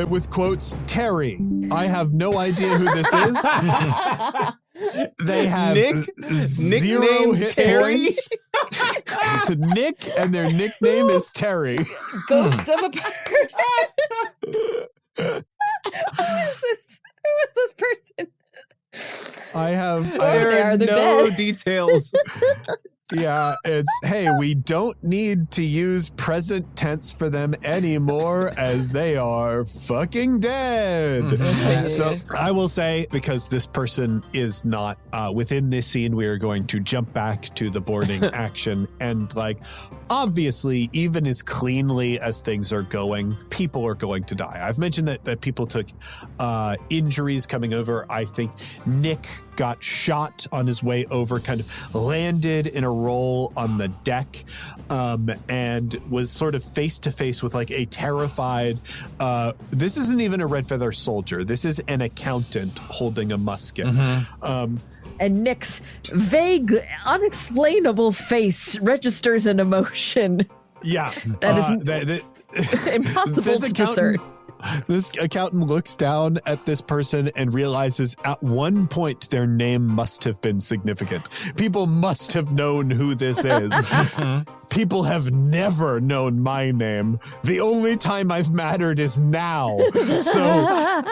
with quotes, Terry. I have no idea who this is. They have zero hit Terry? points. Nick, and their nickname is Terry. Ghost of a bird. Who is this person? I have There are no details. Yeah, it's, hey, we don't need to use present tense for them anymore as they are fucking dead. So I will say, because this person is not within this scene, we are going to jump back to the boarding action. And like, obviously, even as cleanly as things are going, people are going to die. I've mentioned that people took injuries coming over. I think Nick got shot on his way over, kind of landed in a roll on the deck, and was sort of face to face with like a terrified, this isn't even a red feather soldier. This is an accountant holding a musket. And Nick's vague, unexplainable face registers an emotion. Yeah. That is impossible to discern. This accountant looks down at this person and realizes at one point their name must have been significant. People must have known who this is. People have never known my name. The only time I've mattered is now. So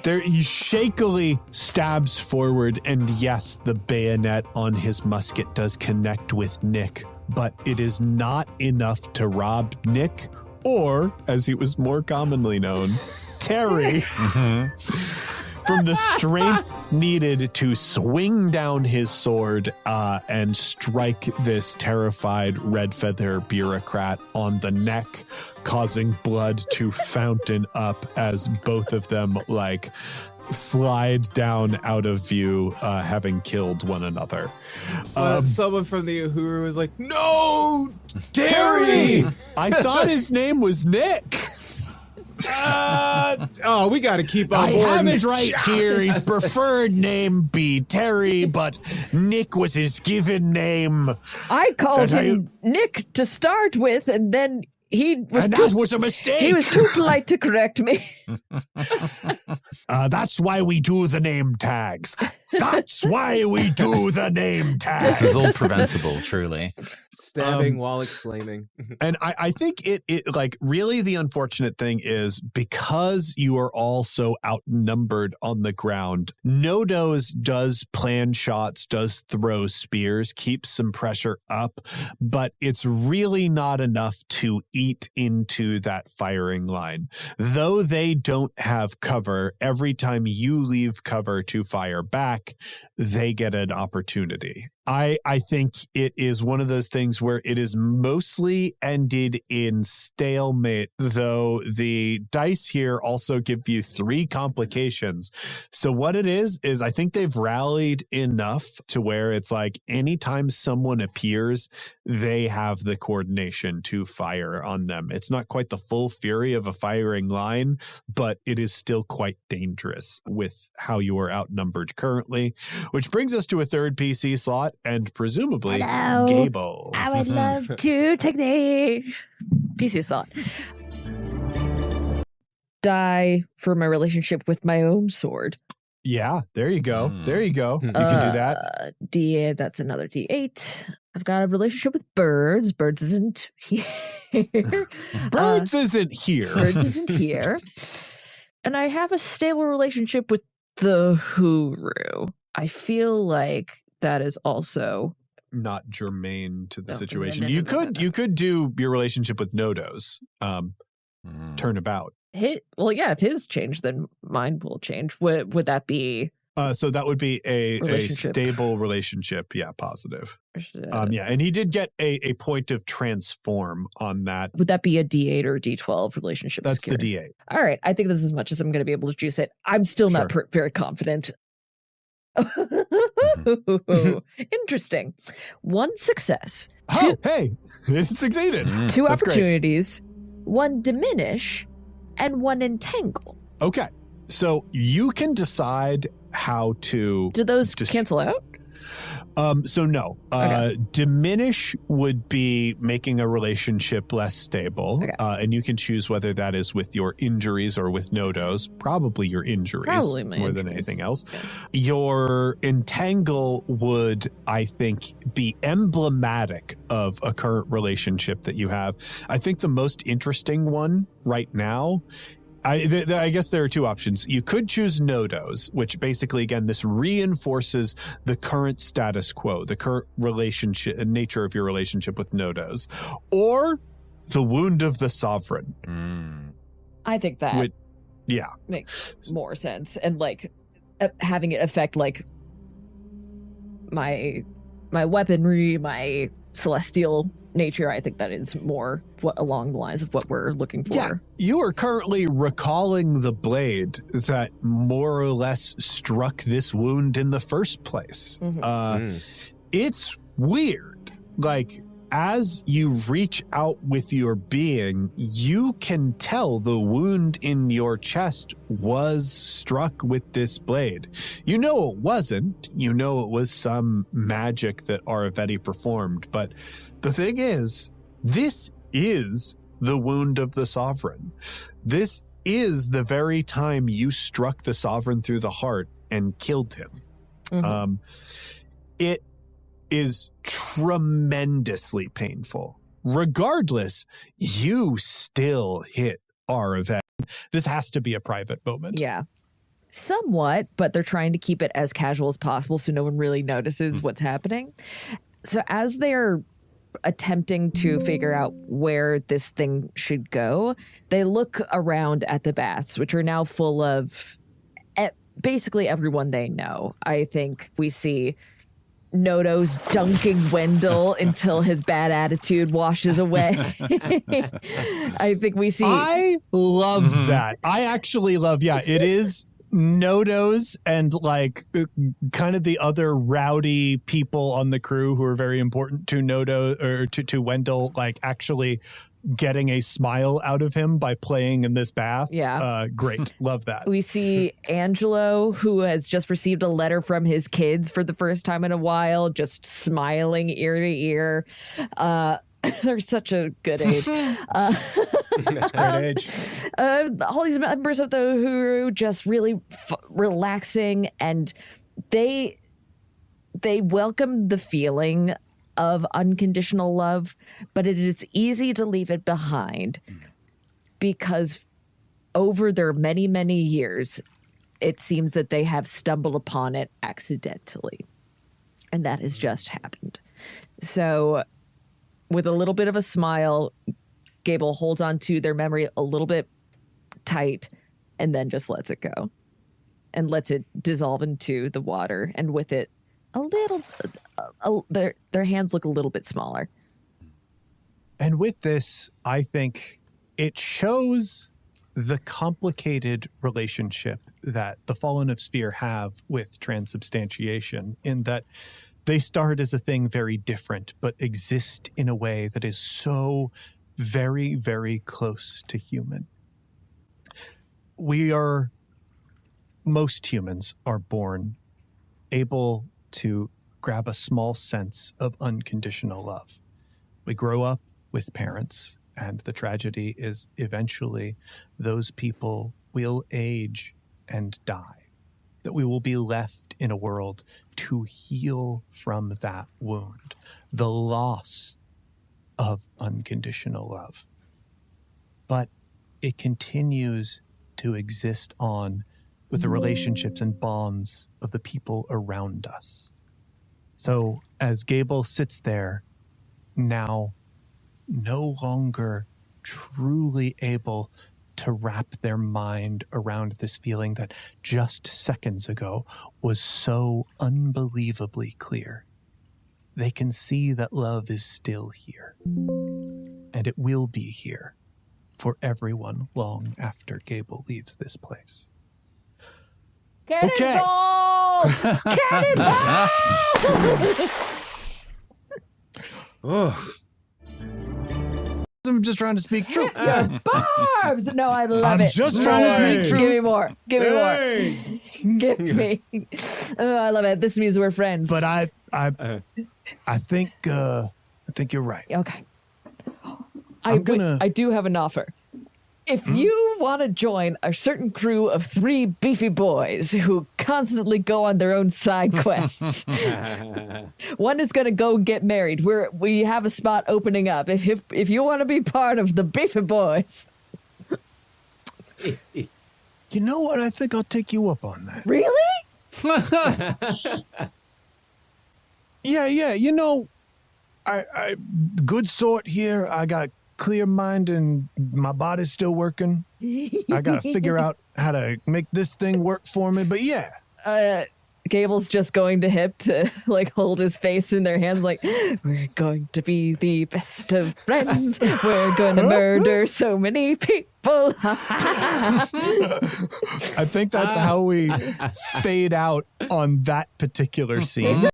he shakily stabs forward, and yes, the bayonet on his musket does connect with Nick, but it is not enough to rob Nick, or, as he was more commonly known, Terry, from the strength needed to swing down his sword and strike this terrified red feather bureaucrat on the neck, causing blood to fountain up as both of them like slide down out of view, having killed one another. Someone from the Uhuru was like, "No, Terry!" I thought his name was Nick. We got to keep on I board. have it right here. His preferred name be Terry, but Nick was his given name. I called him Nick to start with, and then that was a mistake. He was too polite to correct me. That's why we do the name tags. That's why we do the name tags. This is all preventable, truly. Stabbing while exclaiming. And I think it like really the unfortunate thing is because you are all so outnumbered on the ground, Nodoze does plan shots, does throw spears, keeps some pressure up, but it's really not enough to eat into that firing line. Though they don't have cover, every time you leave cover to fire back, they get an opportunity. I think it is one of those things where it is mostly ended in stalemate, though the dice here also give you 3 complications. So what it is I think they've rallied enough to where it's like anytime someone appears, they have the coordination to fire on them. It's not quite the full fury of a firing line, but it is still quite dangerous with how you are outnumbered currently, which brings us to a 3rd PC slot. And presumably, Gable. I would love to take the PC slot. die for my relationship with my own sword. Yeah, there you go. There you go. You can do that. D8, that's another D8. I've got a relationship with birds. Birds isn't here. Birds isn't here. Birds isn't here. And I have a stable relationship with the Huru. I feel like that is also not germane to the situation. No, You could do your relationship with Nodoze. Turnabout. Well, yeah, if his changed, then mine will change. Would that be? So that would be a stable relationship. Yeah, positive. Yeah, and he did get a point of transform on that. Would that be a D8 or a D12 relationship? That's secure? the D8. All right, I think this is as much as I'm going to be able to juice it. I'm still not very confident. Interesting. One success. Hey, it succeeded. Two opportunities. One diminish. And one entangle. Okay. So you can decide how to... Do those cancel out? So no. Okay. Diminish would be making a relationship less stable. Okay. And you can choose whether that is with your injuries or with Nodoze. Probably your injuries. Probably my more injuries. than anything else. Yeah. Your entangle would, I think, be emblematic of a current relationship that you have. I think the most interesting one right now, I guess there are two options. You could choose Nodoze, which basically, again, this reinforces the current status quo, the current relationship and nature of your relationship with Nodoze, or the wound of the sovereign. I think that yeah, makes more sense. And like having it affect like my weaponry, my celestial nature, I think that is more along the lines of what we're looking for. Yeah, you are currently recalling the blade that more or less struck this wound in the first place. It's weird. Like, as you reach out with your being, you can tell the wound in your chest was struck with this blade. You know it wasn't. You know it was some magic that Aravetti performed, but the thing is, this is the wound of the sovereign. This is the very time you struck the sovereign through the heart and killed him. It is tremendously painful. Regardless, you still hit Aravetti. This has to be a private moment. Yeah. Somewhat, but they're trying to keep it as casual as possible so no one really notices what's happening. So as they're attempting to figure out where this thing should go, they look around at the baths, which are now full of basically everyone they know. I think we see Nodoze dunking Wendell until his bad attitude washes away. I think we see... I love that. I actually love, it is Nodoze and like kind of the other rowdy people on the crew who are very important to Nodoze or to Wendell, like actually getting a smile out of him by playing in this bath. Yeah. Great. Love that. We see Angelo, who has just received a letter from his kids for the first time in a while, just smiling ear to ear. They're such a good age. That's great age. All these members of the Huru just really relaxing, and they welcome the feeling of unconditional love, but it is easy to leave it behind because over their many, many years, it seems that they have stumbled upon it accidentally. And that has just happened. So with a little bit of a smile, Gable holds on to their memory a little bit tight and then just lets it go and lets it dissolve into the water. And with it, their hands look a little bit smaller. And with this, I think it shows the complicated relationship that the Fallen of Sphere have with transubstantiation, in that they start as a thing very different, but exist in a way that is so very, very close to human. Most humans are born able to grab a small sense of unconditional love. We grow up with parents, And the tragedy is eventually those people will age and die, that we will be left in a world to heal from that wound, the loss of unconditional love. But it continues to exist on with the relationships and bonds of the people around us. So as Gable sits there, now no longer truly able to wrap their mind around this feeling that just seconds ago was so unbelievably clear, they can see that love is still here, and it will be here for everyone long after Gable leaves this place. Cannonball! Cannonball! Oh. I'm just trying to speak truth. Barbs! No, I love I'm it. just trying to speak truth. Give me more. Give me Hey! more. Give me. Oh, I love it. This means we're friends. But I think you're right. Okay. gonna- I do have an offer. If you want to join a certain crew of 3 beefy boys who constantly go on their own side quests, one is going to go get married. We have a spot opening up. If you want to be part of the beefy boys. You know what? I think I'll take you up on that. Really? Yeah. You know, I good sort here. I got clear mind and my body's still working. I got to figure out how to make this thing work for me. But yeah. Gable's just going to Hip to like hold his face in their hands like, we're going to be the best of friends. We're going to murder so many people. I think that's how we fade out on that particular scene.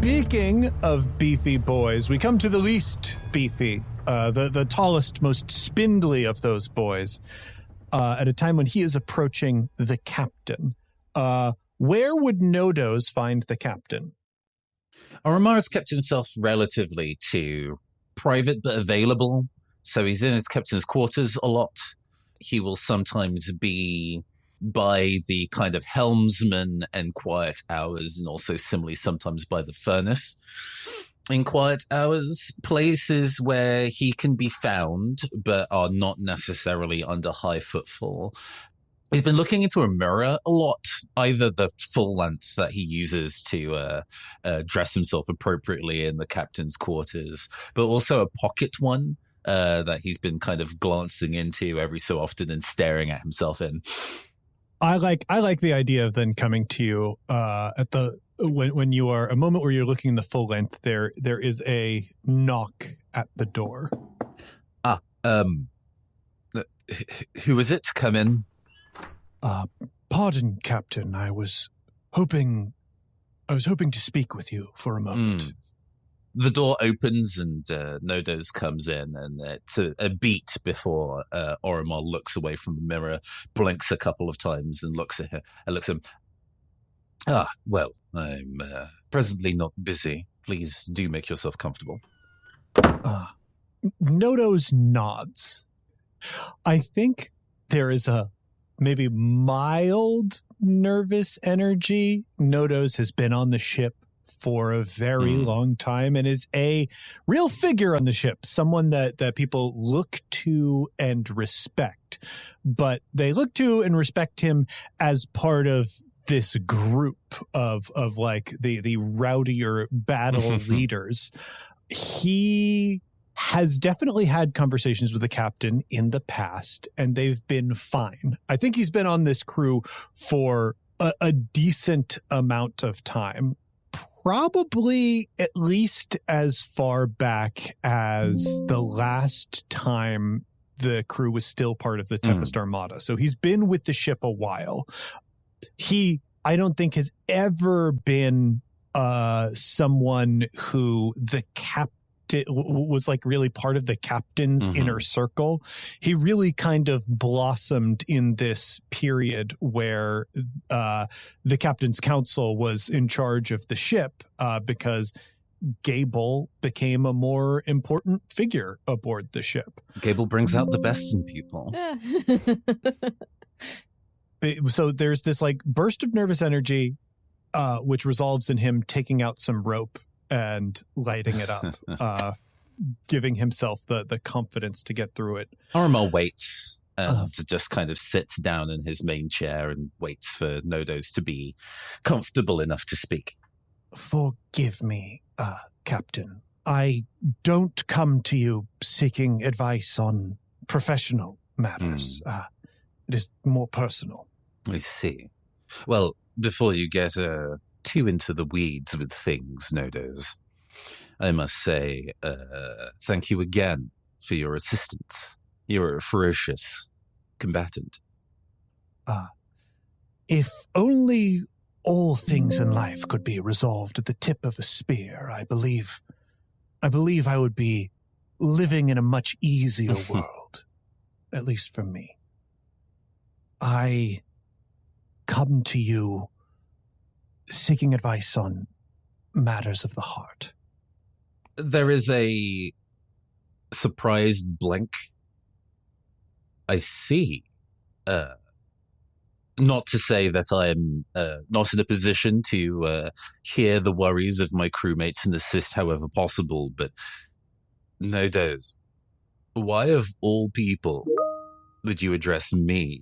Speaking of beefy boys, we come to the least beefy, the tallest, most spindly of those boys, at a time when he is approaching the captain. Where would Nodoze find the captain? Oromaru's kept himself relatively private but available, so he's in his captain's quarters a lot. He will sometimes be by the kind of helmsman and quiet hours, and also similarly sometimes by the furnace in quiet hours, places where he can be found but are not necessarily under high footfall. He's been looking into a mirror a lot, either the full length that he uses to dress himself appropriately in the captain's quarters, but also a pocket one that he's been kind of glancing into every so often and staring at himself in. I like the idea of then coming to you at the when you are a moment where you're looking in the full length. There is a knock at the door. Who is it? Come in. Pardon, Captain. I was hoping to speak with you for a moment. The door opens and Nodoze comes in, and it's a beat before Oromar looks away from the mirror, blinks a couple of times, and looks at her. And looks at him. Well, I'm presently not busy. Please do make yourself comfortable. Nodoze nods. I think there is a maybe mild nervous energy. Nodoze has been on the ship for a very long time and is a real figure on the ship, someone that people look to and respect. But they look to and respect him as part of this group of like the rowdier battle leaders. He has definitely had conversations with the captain in the past, and they've been fine. I think he's been on this crew for a decent amount of time. Probably at least as far back as the last time the crew was still part of the Tempest Armada. So he's been with the ship a while. He, I don't think, has ever been someone who the was like really part of the captain's inner circle. He really kind of blossomed in this period where the captain's council was in charge of the ship because Gable became a more important figure aboard the ship. Gable brings out the best in people. So there's this like burst of nervous energy, which resolves in him taking out some rope and lighting it up, giving himself the confidence to get through it. Oromar waits and just kind of sits down in his main chair and waits for Nodoze to be comfortable enough to speak. Forgive me, Captain. I don't come to you seeking advice on professional matters. It is more personal. I see. Well, before you get too into the weeds with things, Nodoze, I must say thank you again for your assistance. You're a ferocious combatant. If only all things in life could be resolved at the tip of a spear, I believe I would be living in a much easier world, at least for me. I come to you seeking advice on matters of the heart. There is a surprised blink. I see. Not to say that I am not in a position to hear the worries of my crewmates and assist however possible, but Nodoze, why of all people would you address me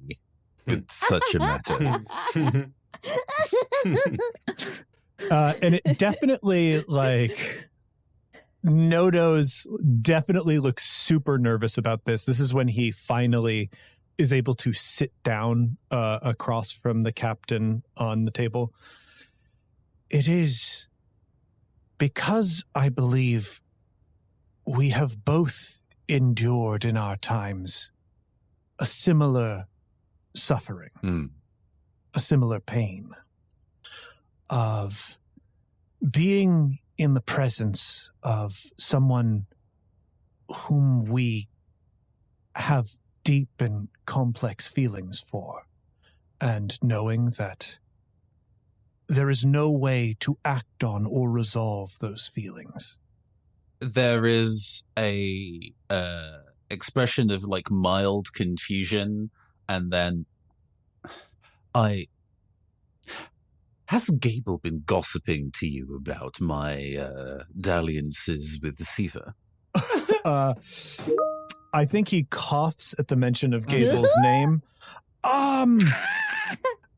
with such a matter? And it definitely, like, Nodoze definitely looks super nervous about this. This is when he finally is able to sit down across from the captain on the table. It is because I believe we have both endured in our times a similar suffering, a similar pain of being in the presence of someone whom we have deep and complex feelings for, and knowing that there is no way to act on or resolve those feelings. There is a expression of like mild confusion, and then has Gable been gossiping to you about my dalliances with Siva? I think he coughs at the mention of Gable's name.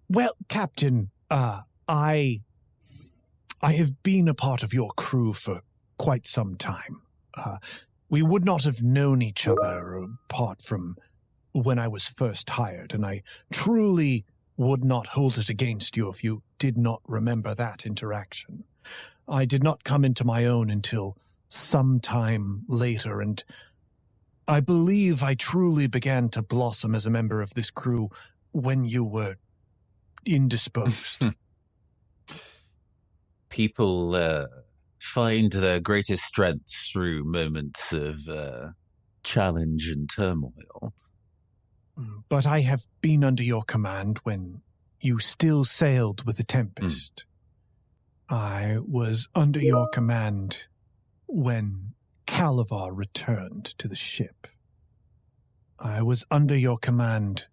Well, Captain, I have been a part of your crew for quite some time. We would not have known each other apart from when I was first hired, and I truly would not hold it against you if you did not remember that interaction. I did not come into my own until some time later, and I believe I truly began to blossom as a member of this crew when you were indisposed. People find their greatest strengths through moments of challenge and turmoil. But I have been under your command when you still sailed with the Tempest. I was under your command when Calavar returned to the ship. I was under your command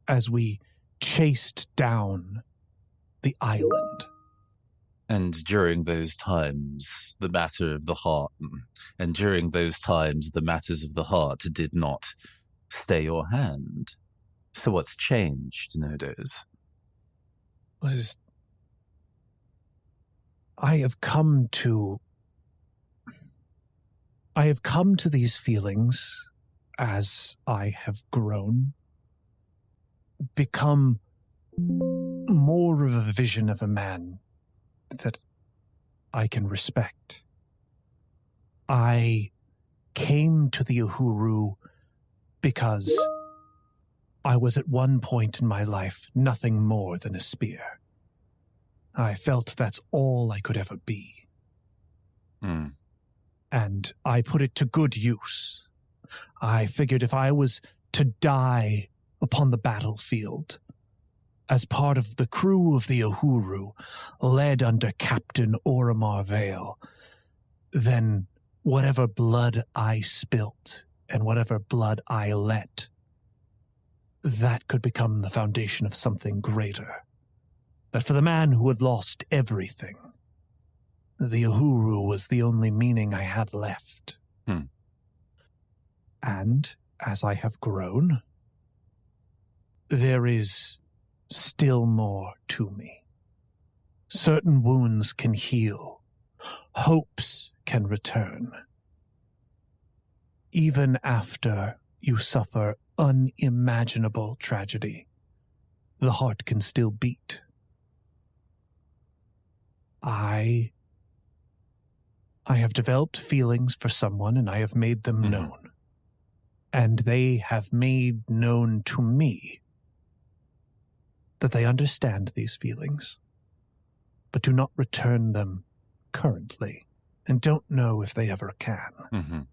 as we chased down the island. And during those times, the matter of the heart, and during those times, the matters of the heart did not stay your hand. So what's changed, Nodoze? I have come to these feelings as I have grown, become more of a vision of a man that I can respect. I came to the Uhuru because I was at one point in my life nothing more than a spear. I felt that's all I could ever be. And I put it to good use. I figured if I was to die upon the battlefield, as part of the crew of the Uhuru, led under Captain Oromar Vale, then whatever blood I spilt and whatever blood I let, that could become the foundation of something greater. That for the man who had lost everything, the Uhuru was the only meaning I had left. And as I have grown, there is still more to me. Certain wounds can heal. Hopes can return. Even after you suffer unimaginable tragedy, the heart can still beat. I have developed feelings for someone, and I have made them known. And they have made known to me that they understand these feelings, but do not return them currently, and don't know if they ever can.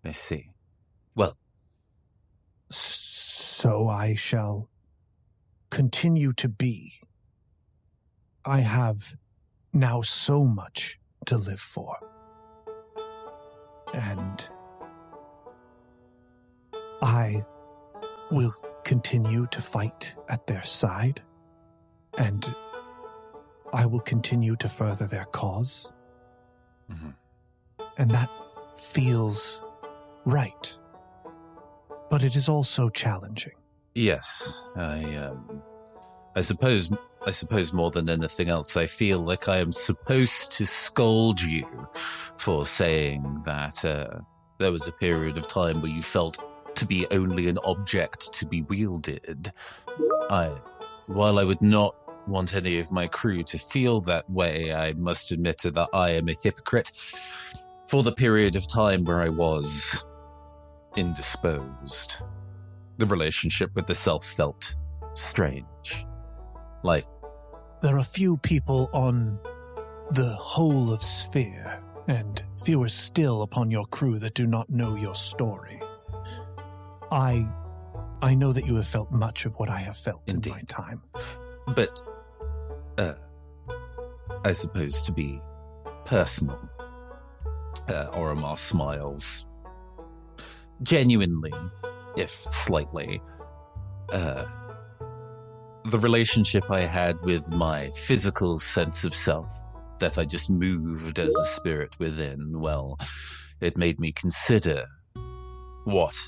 I see. Well, so I shall continue to be. I have now so much to live for. And I will continue to fight at their side, and I will continue to further their cause. And that feels right. But it is also challenging. yes, I suppose more than anything else, I feel like I am supposed to scold you for saying that there was a period of time where you felt to be only an object to be wielded. While I would not want any of my crew to feel that way, I must admit that I am a hypocrite. For the period of time where I was indisposed, the relationship with the self felt strange. Like, there are few people on the whole of Sphere, and fewer still upon your crew that do not know your story. I know that you have felt much of what I have felt in my time. But, I suppose to be personal, Oromar smiles. Genuinely, if slightly, the relationship I had with my physical sense of self, that I just moved as a spirit within, well, it made me consider what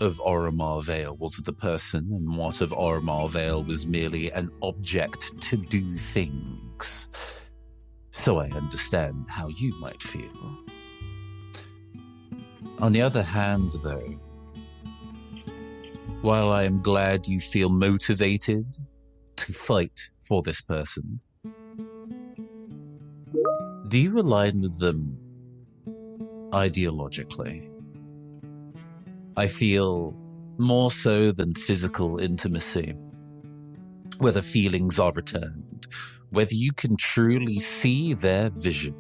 of Oromar Vale was the person, and what of Oromar Vale was merely an object to do things. So I understand how you might feel. On the other hand, though, while I am glad you feel motivated to fight for this person, do you align with them ideologically? I feel more so than physical intimacy, whether feelings are returned, whether you can truly see their vision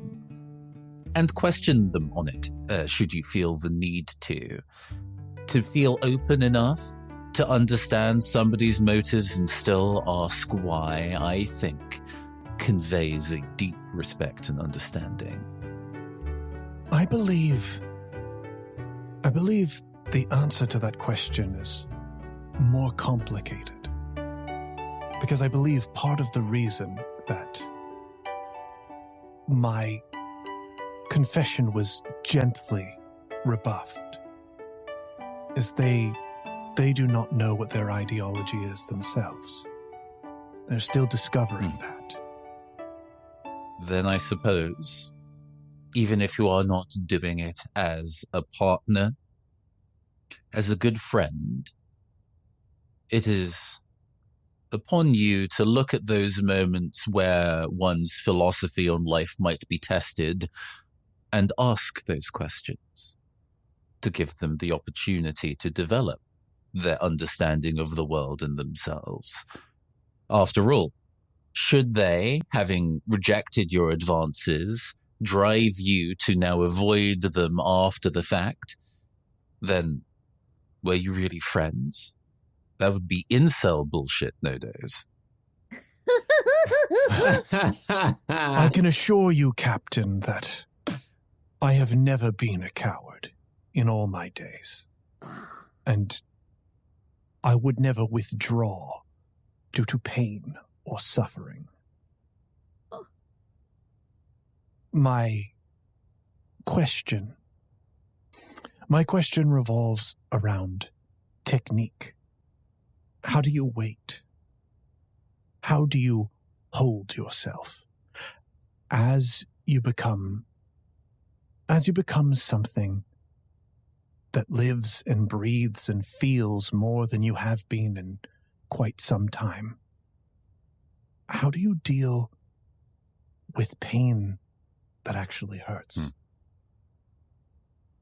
and question them on it, should you feel the need to feel open enough to understand somebody's motives and still ask why, I think conveys a deep respect and understanding. I believe the answer to that question is more complicated. Because I believe part of the reason that my confession was gently rebuffed is they do not know what their ideology is themselves. They're still discovering that. Then I suppose, even if you are not doing it as a partner, as a good friend, it is upon you to look at those moments where one's philosophy on life might be tested and ask those questions, to give them the opportunity to develop their understanding of the world and themselves. After all, should they, having rejected your advances, drive you to now avoid them after the fact, then were you really friends? That would be incel bullshit, Nodoze. I can assure you, Captain, that I have never been a coward in all my days. And I would never withdraw due to pain or suffering. My question revolves around technique. How do you wait? How do you hold yourself as you become something that lives and breathes and feels more than you have been in quite some time? How do you deal with pain that actually hurts?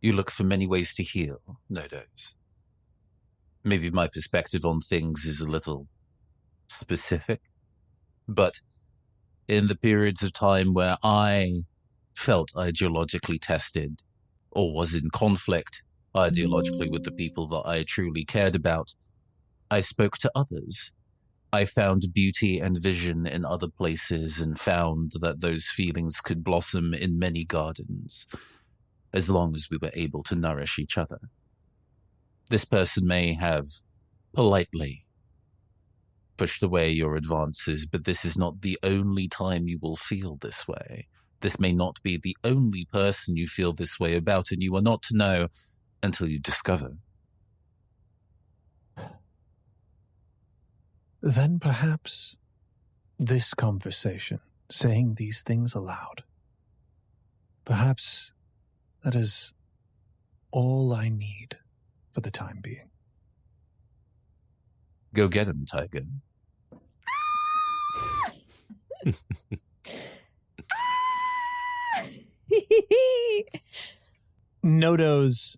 You look for many ways to heal, Nodoze. Maybe my perspective on things is a little specific, but in the periods of time where I felt ideologically tested or was in conflict ideologically with the people that I truly cared about, I spoke to others. I found beauty and vision in other places and found that those feelings could blossom in many gardens, as long as we were able to nourish each other. This person may have politely pushed away your advances, but this is not the only time you will feel this way. This may not be the only person you feel this way about, and you are not to know until you discover. Then perhaps this conversation, saying these things aloud, perhaps that is all I need for the time being. Go get him, Tiger. Nodoze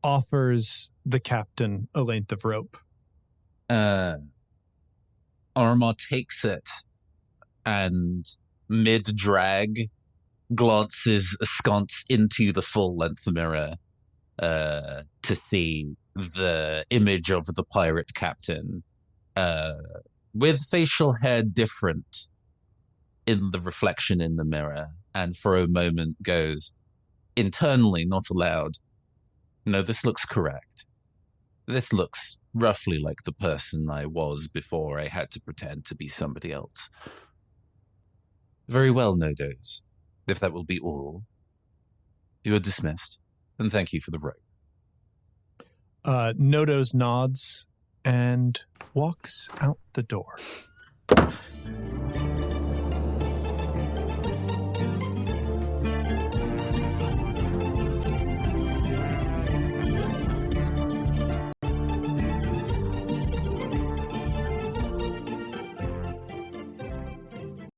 offers the captain a length of rope. Arma takes it and mid-drag glances askance into the full-length mirror to see the image of the pirate captain with facial hair different in the reflection in the mirror, and for a moment goes, internally, not aloud, "No, this looks correct. This looks roughly like the person I was before I had to pretend to be somebody else. Very well, Nodoze. If that will be all, you are dismissed, and thank you for the rope." Nodoze nods and walks out the door.